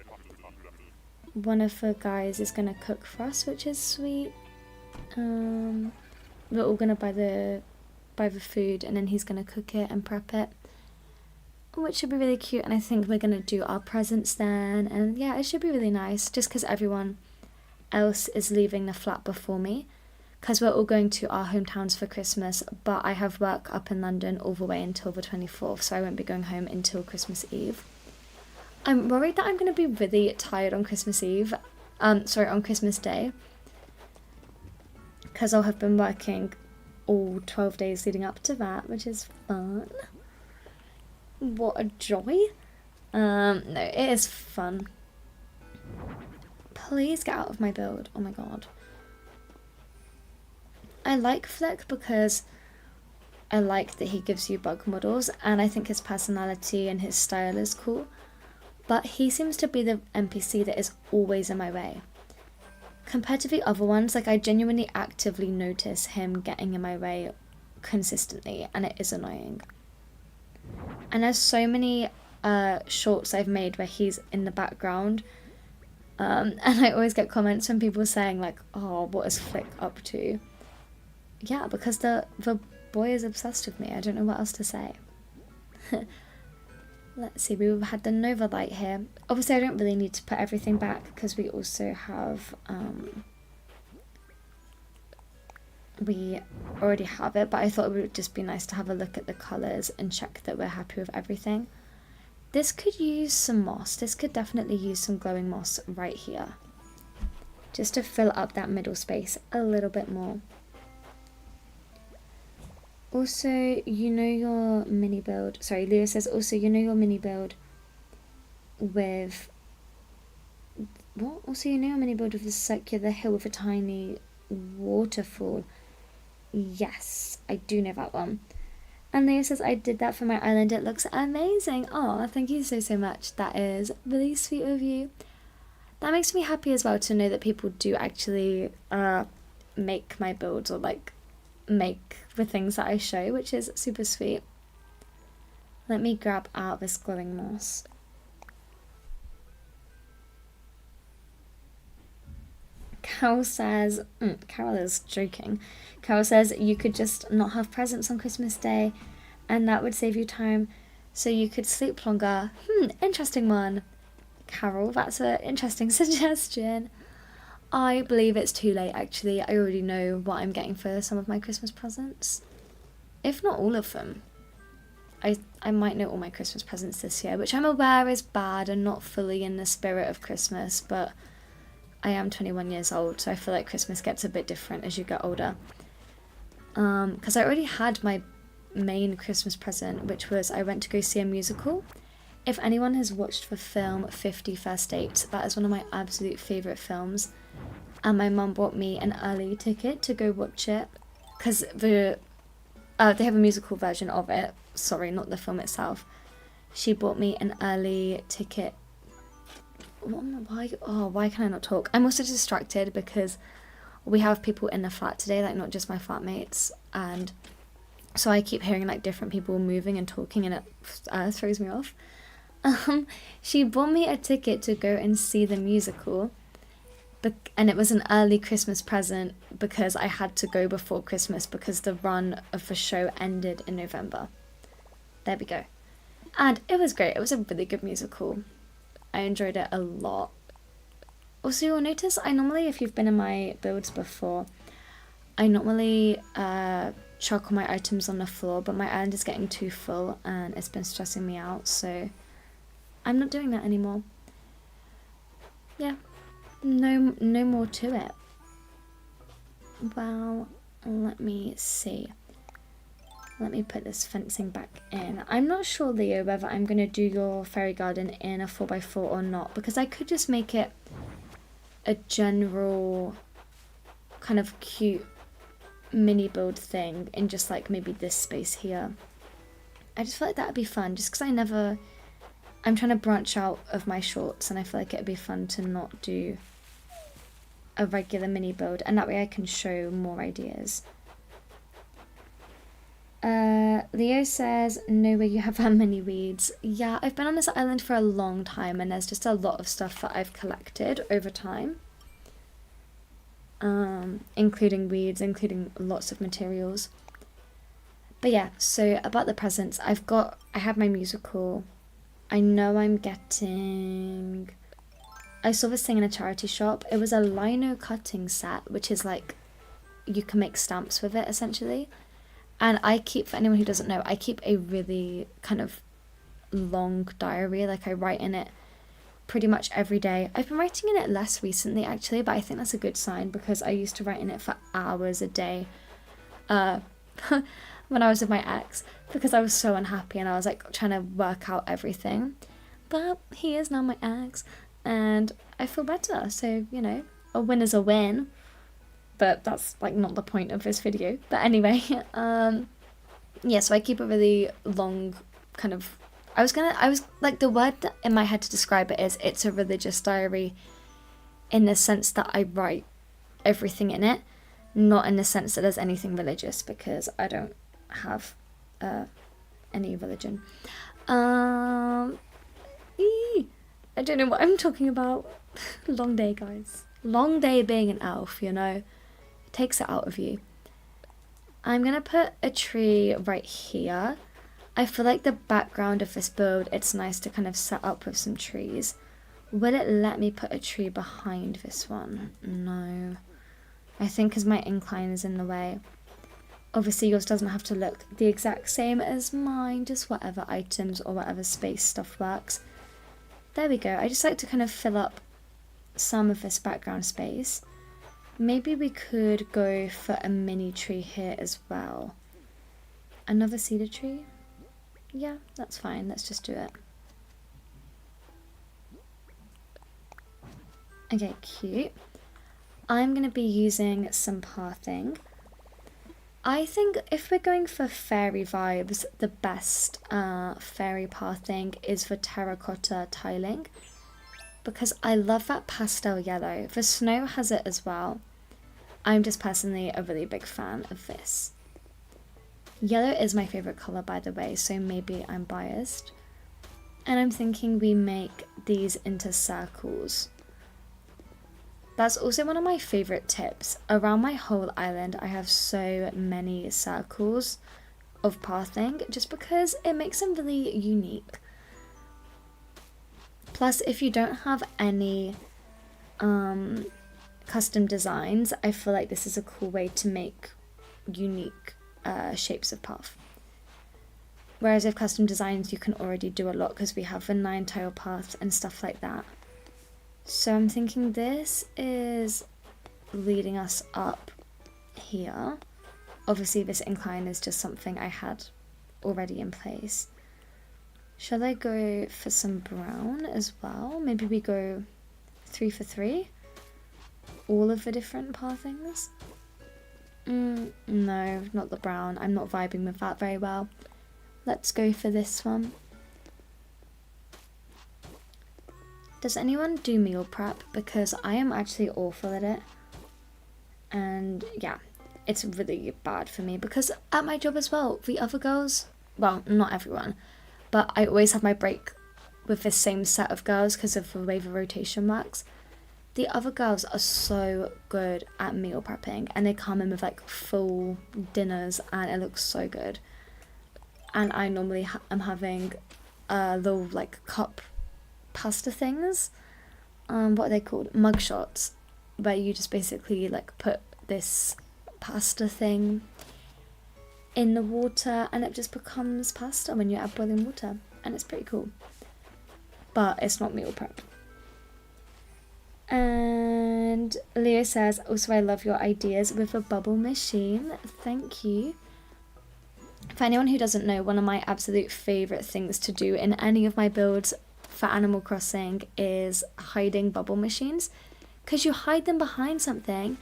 One of the guys is going to cook for us, which is sweet. We're all going to buy the food, and then he's going to cook it and prep it, which should be really cute. And I think we're going to do our presents then, and yeah, it should be really nice, just because everyone else is leaving the flat before me, because we're all going to our hometowns for Christmas, but I have work up in London all the way until the 24th, so I won't be going home until Christmas Eve. I'm worried that I'm going to be really tired on Christmas Eve, on Christmas Day, because I'll have been working all 12 days leading up to that, which is fun. What a joy. No, it is fun. Please get out of my build. Oh my god. I like Flick because I like that he gives you bug models, and I think his personality and his style is cool. But he seems to be the NPC that is always in my way. Compared to the other ones, like I genuinely actively notice him getting in my way consistently, and it is annoying. And there's so many shorts I've made where he's in the background, and I always get comments from people saying like, oh, what is Flick up to? Yeah, because the boy is obsessed with me. I don't know what else to say. Let's see, we've had the Nova light here. Obviously I don't really need to put everything back because we also have, we already have it, but I thought it would just be nice to have a look at the colours and check that we're happy with everything. This could use some moss. This could definitely use some glowing moss right here, just to fill up that middle space a little bit more. Also, you know your mini build, sorry, Leo says also you know your mini build with, what? Also you know your mini build with the circular hill with a tiny waterfall. Yes, I do know that one. And Leo says, I did that for my island, it looks amazing. Oh, thank you so much. That is really sweet of you. That makes me happy as well to know that people do actually make my builds, or like make the things that I show, which is super sweet. Let me grab out this glowing moss. Carol says, Carol is joking. Carol says you could just not have presents on Christmas Day and that would save you time so you could sleep longer. Interesting one. Carol, that's an interesting suggestion. I believe it's too late actually. I already know what I'm getting for some of my Christmas presents. If not all of them. I might know all my Christmas presents this year, which I'm aware is bad and not fully in the spirit of Christmas, but I am 21 years old, so I feel like Christmas gets a bit different as you get older. Because I already had my main Christmas present, which was I went to go see a musical If anyone has watched the film 50 First Dates, that is one of my absolute favourite films. And my mum bought me an early ticket to go watch it. Because they have a musical version of it. Sorry, not the film itself. She bought me an early ticket. Why can I not talk? I'm also distracted because we have people in the flat today, like not just my flatmates. And so I keep hearing like different people moving and talking, and it throws me off. She bought me a ticket to go and see the musical, and it was an early Christmas present because I had to go before Christmas because the run of the show ended in November. There we go. And it was great. It was a really good musical. I enjoyed it a lot. Also, you'll notice I normally, if you've been in my builds before, I normally chuck all my items on the floor, but my island is getting too full and it's been stressing me out, so I'm not doing that anymore. Yeah, no more to it. Well, let me see. Let me put this fencing back in. I'm not sure, Leo, whether I'm going to do your fairy garden in a 4x4 or not, because I could just make it a general kind of cute mini build thing in just like maybe this space here. I just feel like that would be fun, just because I'm trying to branch out of my shorts, and I feel like it would be fun to not do a regular mini build, and that way I can show more ideas. Leo says, no way you have that many weeds. Yeah, I've been on this island for a long time, and there's just a lot of stuff that I've collected over time. Including weeds, including lots of materials. But yeah, so about the presents, I have my musical. I know I'm getting... I saw this thing in a charity shop. It was a lino cutting set, which is like, you can make stamps with it, essentially. And I keep, for anyone who doesn't know, I keep a really kind of long diary. Like, I write in it pretty much every day. I've been writing in it less recently, actually, but I think that's a good sign, because I used to write in it for hours a day when I was with my ex, because I was so unhappy and I was like trying to work out everything. But he is now my ex and I feel better, so you know, a win is a win. But that's like not the point of this video. But anyway, yeah, so I keep a really long kind of, I was like, the word in my head to describe it is, it's a religious diary, in the sense that I write everything in it, not in the sense that there's anything religious, because I don't have any religion. I don't know what I'm talking about. Long day, guys. Long day being an elf, you know. It takes it out of you. I'm going to put a tree right here. I feel like the background of this build, it's nice to kind of set up with some trees. Will it let me put a tree behind this one? No. I think because my incline is in the way. Obviously yours doesn't have to look the exact same as mine, just whatever items or whatever space stuff works. There we go. I just like to kind of fill up some of this background space. Maybe we could go for a mini tree here as well. Another cedar tree? Yeah, that's fine. Let's just do it. Okay, cute. I'm going to be using some pathing. I think if we're going for fairy vibes, the best fairy pathing is for terracotta tiling, because I love that pastel yellow. The snow has it as well. I'm just personally a really big fan of this. Yellow is my favourite colour, by the way, so maybe I'm biased. And I'm thinking we make these into circles. That's also one of my favourite tips. Around my whole island, I have so many circles of pathing, just because it makes them really unique. Plus, if you don't have any custom designs, I feel like this is a cool way to make unique shapes of path. Whereas with custom designs, you can already do a lot, because we have a 9-tile path and stuff like that. So I'm thinking this is leading us up here. Obviously this incline is just something I had already in place. Shall I go for some brown as well? Maybe we go 3 for 3? All of the different pathings? No, not the brown. I'm not vibing with that very well. Let's go for this one. Does anyone do meal prep? Because I am actually awful at it. And yeah, it's really bad for me because at my job as well, the other girls, well, not everyone, but I always have my break with the same set of girls because of the way the rotation works. The other girls are so good at meal prepping and they come in with like full dinners and it looks so good. And I normally am having little like cup pasta things. What are they called? Mug shots, where you just basically like put this pasta thing in the water and it just becomes pasta when you add boiling water, and it's pretty cool. But it's not meal prep. And Leo says, also I love your ideas with a bubble machine. Thank you. For anyone who doesn't know, one of my absolute favourite things to do in any of my builds for Animal Crossing is hiding bubble machines, because you hide them behind something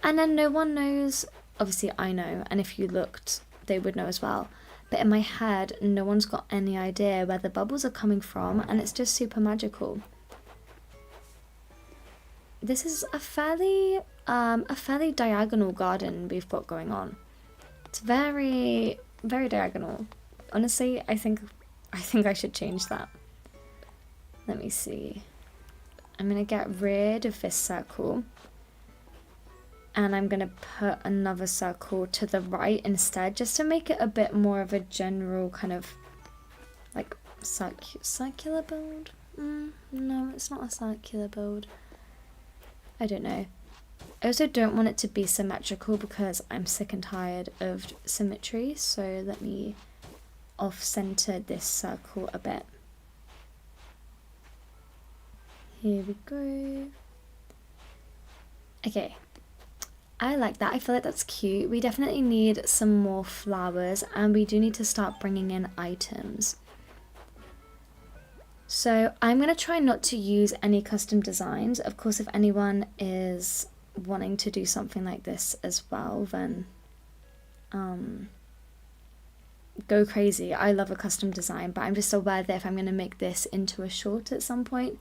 and then no one knows. Obviously I know, and if you looked they would know as well, but in my head no one's got any idea where the bubbles are coming from, and it's just super magical. This is a fairly diagonal garden we've got going on. It's very, very diagonal. Honestly, I think I should change that. Let me see. I'm going to get rid of this circle. And I'm going to put another circle to the right instead, just to make it a bit more of a general kind of like circular build. No, it's not a circular build. I don't know. I also don't want it to be symmetrical because I'm sick and tired of symmetry. So let me off-center this circle a bit. Here we go. Okay. I like that. I feel like that's cute. We definitely need some more flowers and we do need to start bringing in items. So I'm going to try not to use any custom designs. Of course, if anyone is wanting to do something like this as well, then go crazy. I love a custom design, but I'm just aware that if I'm going to make this into a short at some point,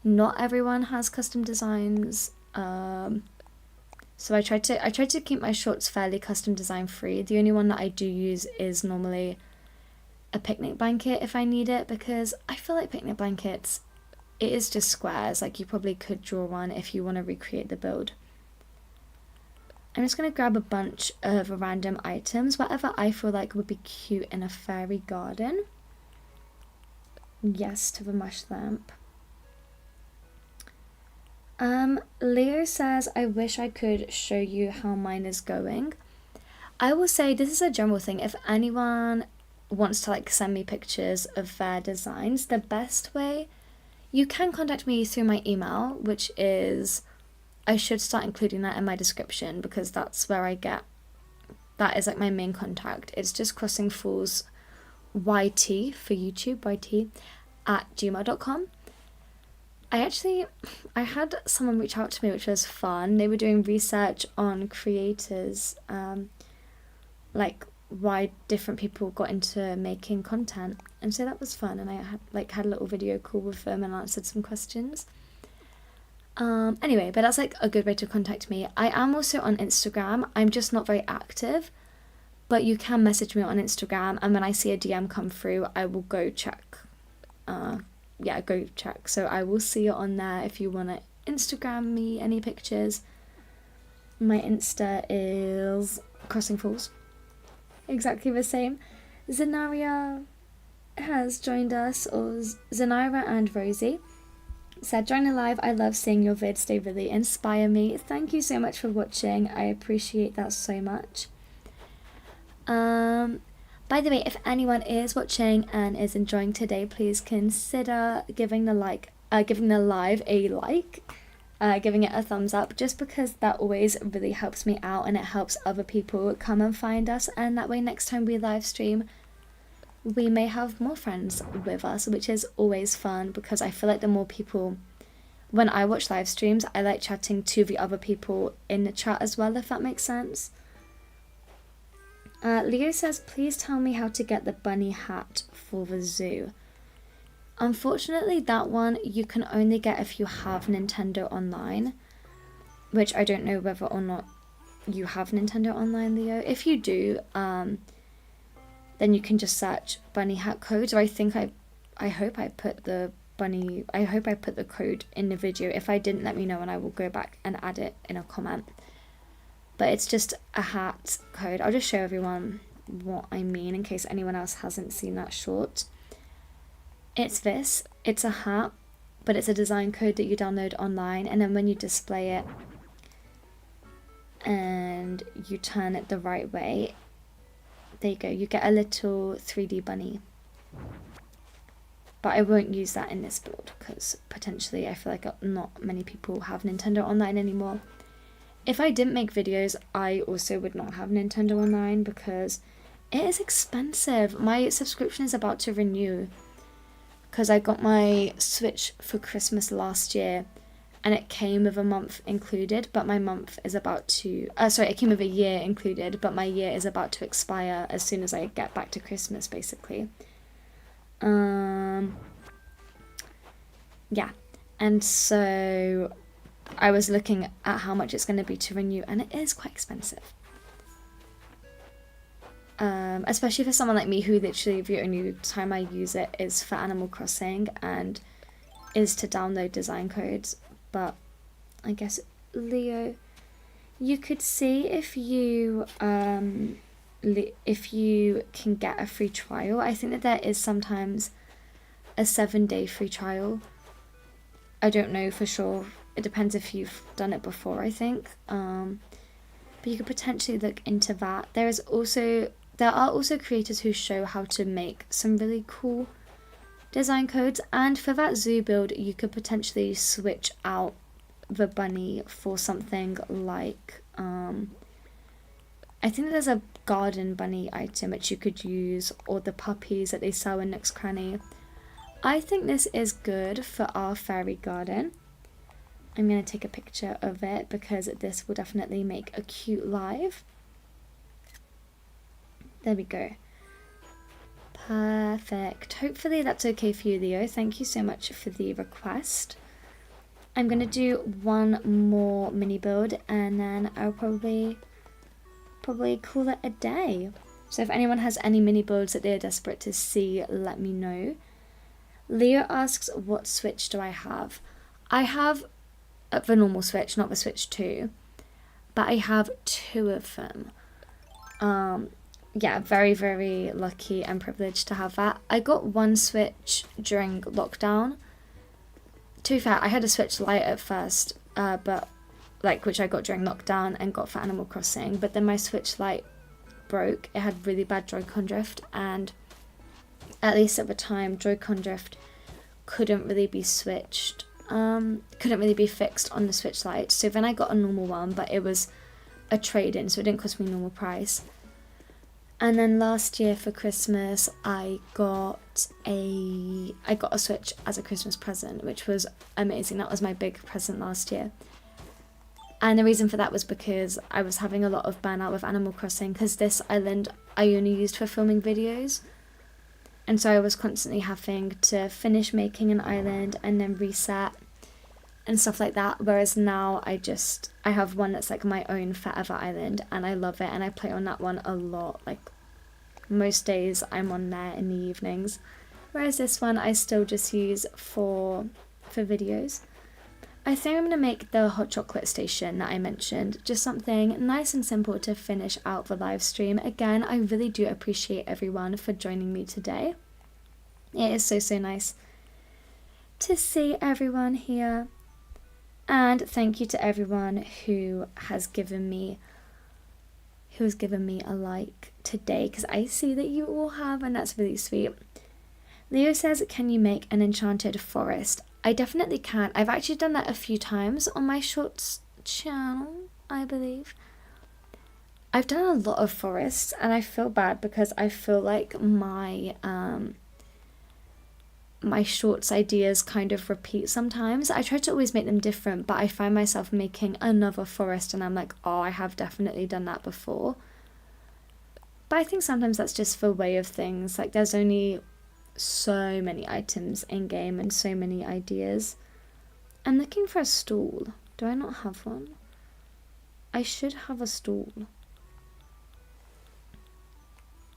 not everyone has custom designs. So I tried to keep my shorts fairly custom design free. The only one that I do use is normally a picnic blanket if I need it, because I feel like picnic blankets, it is just squares. Like you probably could draw one if you want to recreate the build. I'm just going to grab a bunch of random items, whatever I feel like would be cute in a fairy garden. Yes to the mush lamp. Leo says, I wish I could show you how mine is going. I will say this is a general thing. If anyone wants to like send me pictures of their designs, the best way, you can contact me through my email, which is, I should start including that in my description because that's where I get, that is like my main contact. It's just crossingfalls YT for YouTube, YT @gmail.com. I had someone reach out to me, which was fun. They were doing research on creators, like why different people got into making content, and so that was fun. And I had a little video call with them and answered some questions. Anyway, but that's like a good way to contact me. I am also on Instagram. I'm just not very active, but you can message me on Instagram, and when I see a DM come through, I will go check. Go check. So I will see it on there if you want to Instagram me any pictures. My Insta is crossingfalls. Exactly the same. Zenaria has joined us, or Zenira and Rosie said, join live. I love seeing your vids. They really inspire me. Thank you so much for watching. I appreciate that so much. By the way, if anyone is watching and is enjoying today, please consider giving the live a like, giving it a thumbs up, just because that always really helps me out and it helps other people come and find us, and that way next time we live stream, we may have more friends with us, which is always fun, because I feel like the more people, when I watch live streams, I like chatting to the other people in the chat as well, if that makes sense. Leo says, please tell me how to get the bunny hat for the zoo. Unfortunately, that one you can only get if you have Nintendo Online, which I don't know whether or not you have Nintendo Online, Leo. If you do, then you can just search bunny hat code. Or I think I hope I put the code in the video. If I didn't, let me know and I will go back and add it in a comment. But it's just a hat code. I'll just show everyone what I mean in case anyone else hasn't seen that short. It's this. It's a hat, but it's a design code that you download online, and then when you display it and you turn it the right way, there you go, you get a little 3D bunny. But I won't use that in this build because potentially I feel like not many people have Nintendo Online anymore. If I didn't make videos, I also would not have Nintendo Online because it is expensive. My subscription is about to renew because I got my Switch for Christmas last year and it came with a month included, but my month is about to... it came with a year included, but my year is about to expire as soon as I get back to Christmas, basically. Yeah. And so I was looking at how much it's going to be to renew, and it is quite expensive. Especially for someone like me who literally the only time I use it is for Animal Crossing and is to download design codes. But I guess, Leo, you could see if you can get a free trial. I think that there is sometimes a 7-day free trial. I don't know for sure. It depends if you've done it before, I think. But you could potentially look into that. There are also creators who show how to make some really cool design codes, and for that zoo build you could potentially switch out the bunny for something like I think there's a garden bunny item which you could use, or the puppies that they sell in Nook's Cranny. I think this is good for our fairy garden. I'm going to take a picture of it because this will definitely make a cute live. There we go. Perfect. Hopefully that's okay for you, Leo. Thank you so much for the request. I'm going to do one more mini build and then I'll probably call it a day. So if anyone has any mini builds that they're desperate to see, let me know. Leo asks, what Switch do I have? I have the normal Switch, not the Switch 2, but I have 2 of them. Yeah, very, very lucky and privileged to have that. I got one Switch during lockdown. To be fair, I had a Switch Lite at first, but which I got during lockdown and got for Animal Crossing, but then my Switch Lite broke. It had really bad Joy-Con drift, and at least at the time, Joy-Con drift couldn't really be fixed on the Switch Lite. So then I got a normal one, but it was a trade-in, so it didn't cost me normal price. And then last year for Christmas, I got a Switch as a Christmas present, which was amazing. That was my big present last year. And the reason for that was because I was having a lot of burnout with Animal Crossing, because this island I only used for filming videos. And so I was constantly having to finish making an island and then reset and stuff like that. Whereas now I have one that's like my own forever island and I love it, and I play on that one a lot. Like most days I'm on there in the evenings. Whereas this one I still just use for videos. I think I'm going to make the hot chocolate station that I mentioned just something nice and simple to finish out the live stream. Again, I really do appreciate everyone for joining me today. It is so, so nice to see everyone here. And thank you to everyone who has given me a like today, because I see that you all have, and that's really sweet. Leo says, can you make an enchanted forest? I definitely can. I've actually done that a few times on my shorts channel, I believe. I've done a lot of forests, and I feel bad because I feel like my shorts ideas kind of repeat sometimes. I try to always make them different, but I find myself making another forest and I'm like, oh, I have definitely done that before. But I think sometimes that's just the way of things. Like, there's only so many items in game and so many ideas. I'm looking for a stool. Do I not have one? I should have a stool.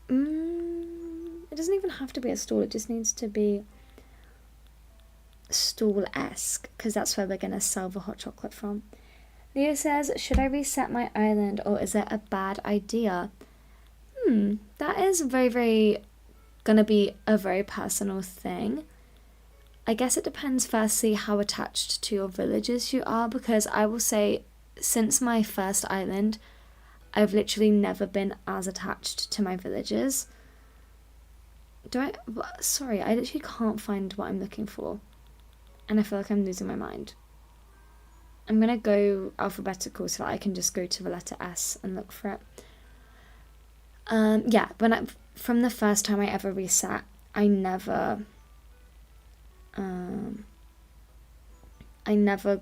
It doesn't even have to be a stool. It just needs to be stool-esque, because that's where we're going to sell the hot chocolate from. Leo says, should I reset my island or is it a bad idea? That is very going to be a very personal thing. I guess it depends firstly how attached to your villages you are, because I will say since my first island, I've literally never been as attached to my villages. Sorry, I literally can't find what I'm looking for. And I feel like I'm losing my mind. I'm going to go alphabetical so that I can just go to the letter S and look for it. Yeah, from the first time I ever reset, I never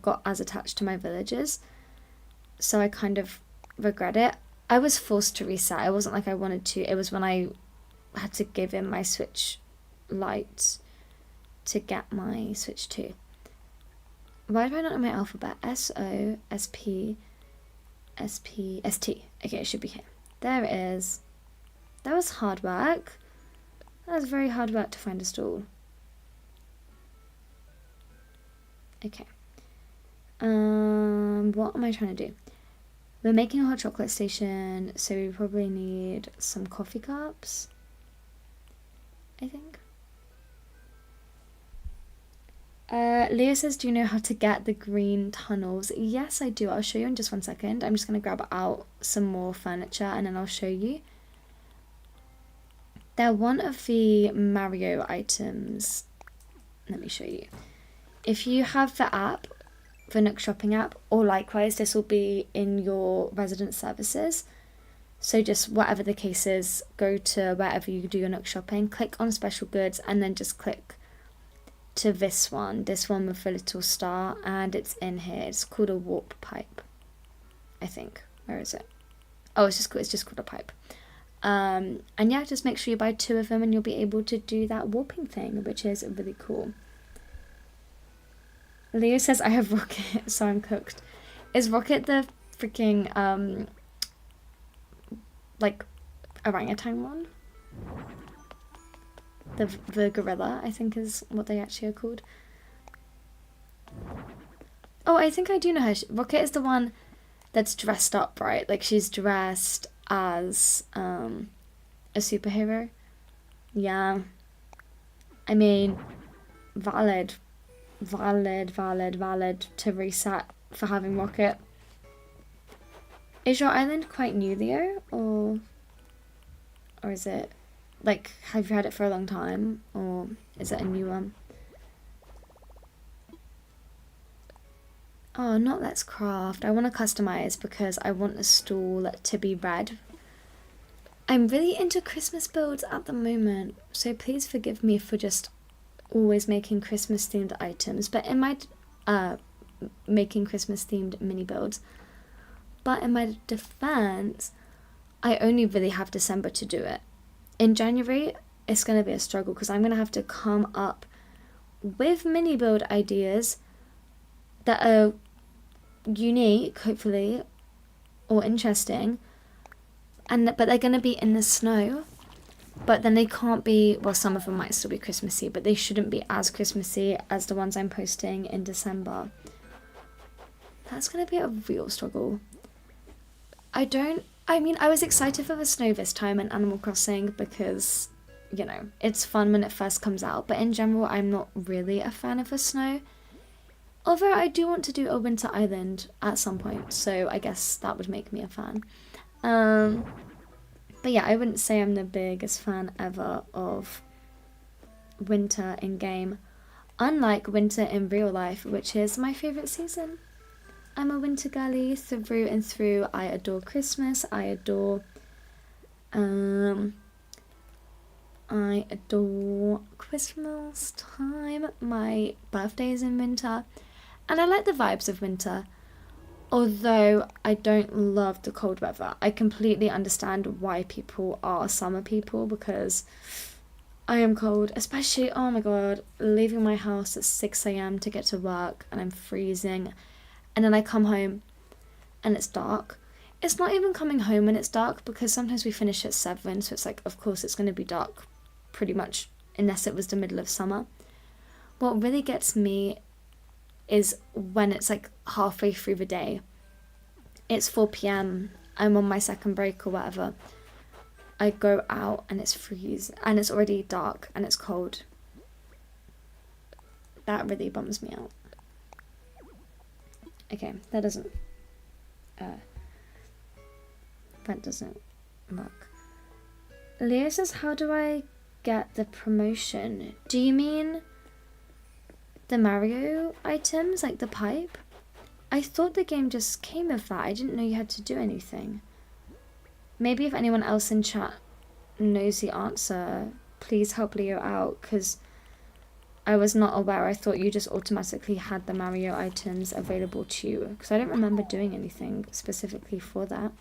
got as attached to my villages. So I kind of regret it. I was forced to reset. It wasn't like I wanted to. It was when I had to give in my Switch Lite to get my Switch 2. Why do I not know my alphabet? S-O, S-P, S-P, S-T. Okay, it should be here. There it is. That was hard work. That was very hard work to find a stool. Okay. What am I trying to do? We're making a hot chocolate station, so we probably need some coffee cups, I think. Leo says, do you know how to get the green tunnels? Yes, I do. I'll show you in just 1 second. I'm just going to grab out some more furniture and then I'll show you. They're one of the Mario items. Let me show you. If you have the app, the Nook Shopping app, or likewise, this will be in your resident services. So just whatever the case is, go to wherever you do your Nook Shopping, click on special goods, and then just click to this one with the little star, and it's in here. It's called a warp pipe, I think. Where is it? Oh, it's just called a pipe. And yeah, just make sure you buy 2 of them and you'll be able to do that warping thing, which is really cool. Leo says, I have Rocket, so I'm cooked. Is Rocket the freaking, like, orangutan one? The gorilla, I think is what they actually are called. Oh, I think I do know her. Rocket is the one that's dressed up, right? Like, she's dressed as a superhero. Yeah. I mean, valid to reset for having Rocket. Is your island quite new, Leo? Or is it, like, have you had it for a long time? Or is it a new one? Oh, not Let's Craft. I want to customize because I want the stool to be red. I'm really into Christmas builds at the moment, so please forgive me for just always making Christmas themed items, but in my making Christmas themed mini builds. But in my defense, I only really have December to do it. In January, it's going to be a struggle because I'm going to have to come up with mini build ideas that are unique, hopefully, or interesting, but they're going to be in the snow. But then they can't be, well, some of them might still be Christmassy, but they shouldn't be as Christmassy as the ones I'm posting in December. That's going to be a real struggle. I was excited for the snow this time in Animal Crossing because, you know, it's fun when it first comes out, but in general, I'm not really a fan of the snow. Although I do want to do a winter island at some point, so I guess that would make me a fan. But yeah, I wouldn't say I'm the biggest fan ever of winter in game, unlike winter in real life, which is my favourite season. I'm a winter girly through and through. I adore Christmas. I adore Christmas time. My birthday is in winter. And I like the vibes of winter. Although I don't love the cold weather. I completely understand why people are summer people, because I am cold. Especially, oh my god, leaving my house at 6 a.m. to get to work and I'm freezing. And then I come home and it's dark. It's not even coming home when it's dark, because sometimes we finish at 7, so it's like, of course it's going to be dark pretty much unless it was the middle of summer. What really gets me is when it's like halfway through the day. It's 4 p.m. I'm on my second break or whatever. I go out and it's freezing and it's already dark and it's cold. That really bums me out. Okay, that doesn't work. Leo says, how do I get the promotion? Do you mean the Mario items, like the pipe? I thought the game just came with that. I didn't know you had to do anything. Maybe if anyone else in chat knows the answer, please help Leo out, because I was not aware. I thought you just automatically had the Mario items available to you, because I don't remember doing anything specifically for that.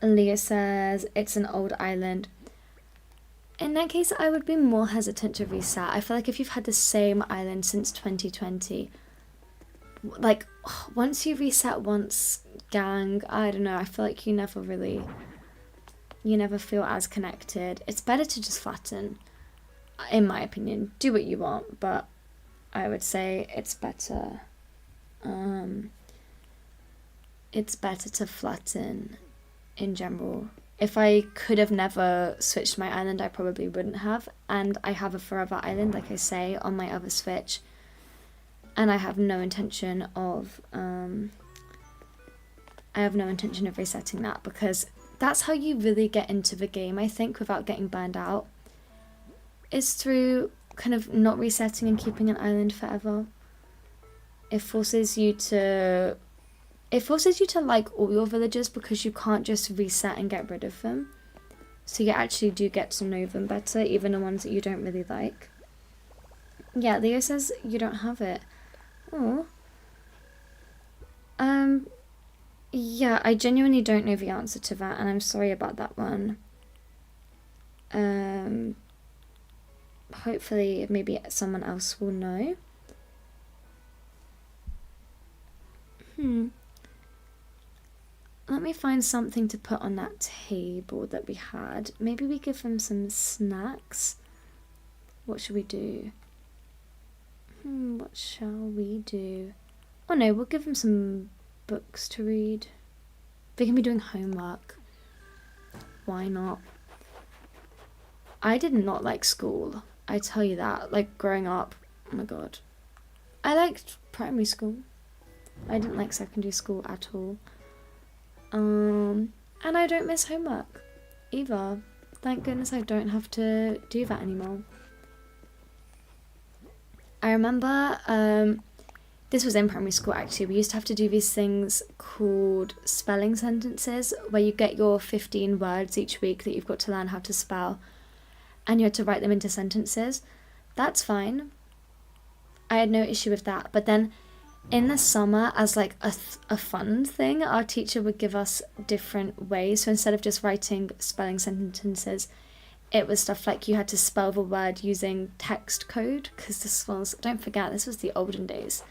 Leah says it's an old island. In that case, I would be more hesitant to reset. I feel like if you've had the same island since 2020, like, once you reset once, gang, I don't know, I feel like you never feel as connected. It's better to just flatten, in my opinion. Do what you want, but I would say it's better to flatten in general. If I could have never switched my island, I probably wouldn't have. And I have a forever island, like I say, on my other Switch. And I have no intention of resetting that, because that's how you really get into the game, I think, without getting burned out. Is through kind of not resetting and keeping an island forever. It forces you to like all your villagers, because you can't just reset and get rid of them. So you actually do get to know them better, even the ones that you don't really like. Yeah, Leo says you don't have it. Oh. Yeah, I genuinely don't know the answer to that, and I'm sorry about that one. Hopefully maybe someone else will know. Let me find something to put on that table that we had. Maybe we give them some snacks. What should we do? What shall we do? Oh no, we'll give them some books to read. They can be doing homework. Why not? I did not like school. I tell you that. Like, growing up, oh my god. I liked primary school. I didn't like secondary school at all. And I don't miss homework either. Thank goodness I don't have to do that anymore. I remember, this was in primary school actually, we used to have to do these things called spelling sentences, where you get your 15 words each week that you've got to learn how to spell, and you had to write them into sentences. That's fine. I had no issue with that. But then in the summer, as like a fun thing, our teacher would give us different ways. So instead of just writing spelling sentences, it was stuff like you had to spell the word using text code, because this was, don't forget, this was the olden days.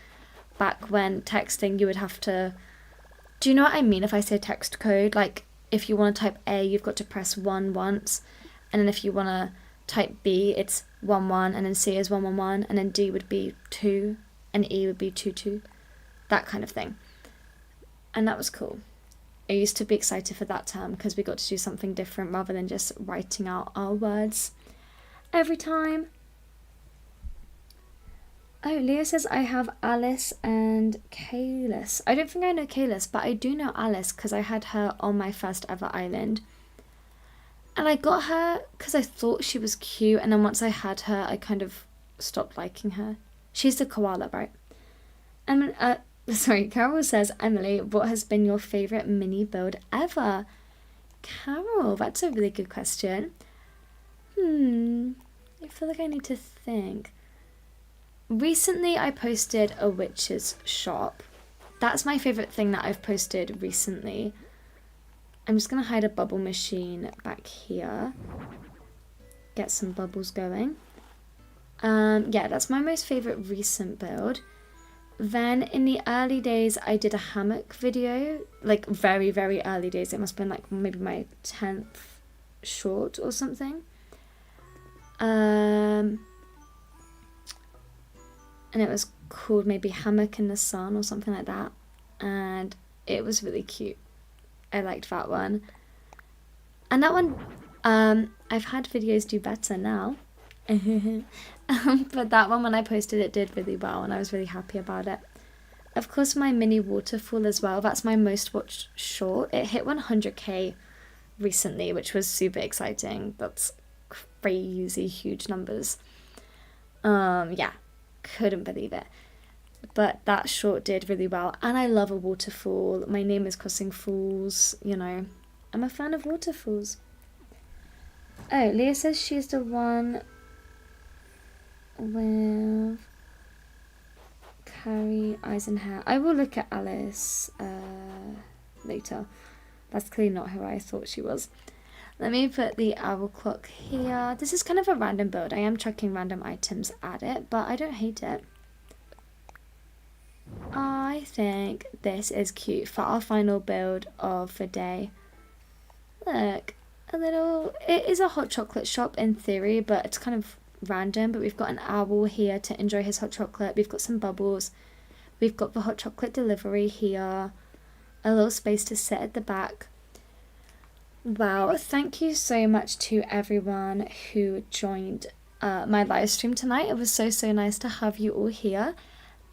Back when texting, you would have to, do you know what I mean if I say text code? Like, if you want to type A, you've got to press 1 once, and then if you want to type B, it's 1 1, and then C is 1 1 1, and then D would be 2, and E would be 2 2. That kind of thing. And that was cool. I used to be excited for that term, because we got to do something different rather than just writing out our words every time. Oh, Leo says I have Alice and Kalis. I don't think I know Kalis, but I do know Alice because I had her on my first ever island. And I got her because I thought she was cute, and then once I had her, I kind of stopped liking her. She's the koala, right? Sorry, Carol says, Emily, what has been your favourite mini build ever? Carol, that's a really good question. I feel like I need to think. Recently, I posted a witch's shop. That's my favourite thing that I've posted recently. I'm just going to hide a bubble machine back here. Get some bubbles going. Yeah, that's my most favourite recent build. Then in the early days, I did a hammock video. Like very, very early days. It must have been like maybe my 10th short or something. And it was called maybe Hammock in the Sun or something like that. And it was really cute. I liked that one. And that one, I've had videos do better now. But that one, when I posted it, did really well, and I was really happy about it. Of course, my mini waterfall as well. That's my most watched short. It hit 100k recently, which was super exciting. That's crazy huge numbers. Yeah, couldn't believe it. But that short did really well, and I love a waterfall. My name is Crossing Falls, you know. I'm a fan of waterfalls. Oh, Leah says she's the one with Carrie eyes and hair. I will look at Alice later. That's clearly not who I thought she was. Let me put the owl clock here. This is kind of a random build. I am chucking random items at it, but I don't hate it. I think this is cute for our final build of the day. Look, it is a hot chocolate shop in theory, but it's kind of random. But we've got an owl here to enjoy his hot chocolate. We've got some bubbles. We've got the hot chocolate delivery here. A little space to sit at the back. Wow, thank you so much to everyone who joined my live stream tonight. It was so nice to have you all here.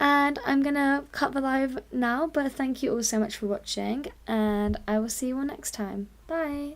And I'm gonna cut the live now, but thank you all so much for watching, and I will see you all next time. Bye!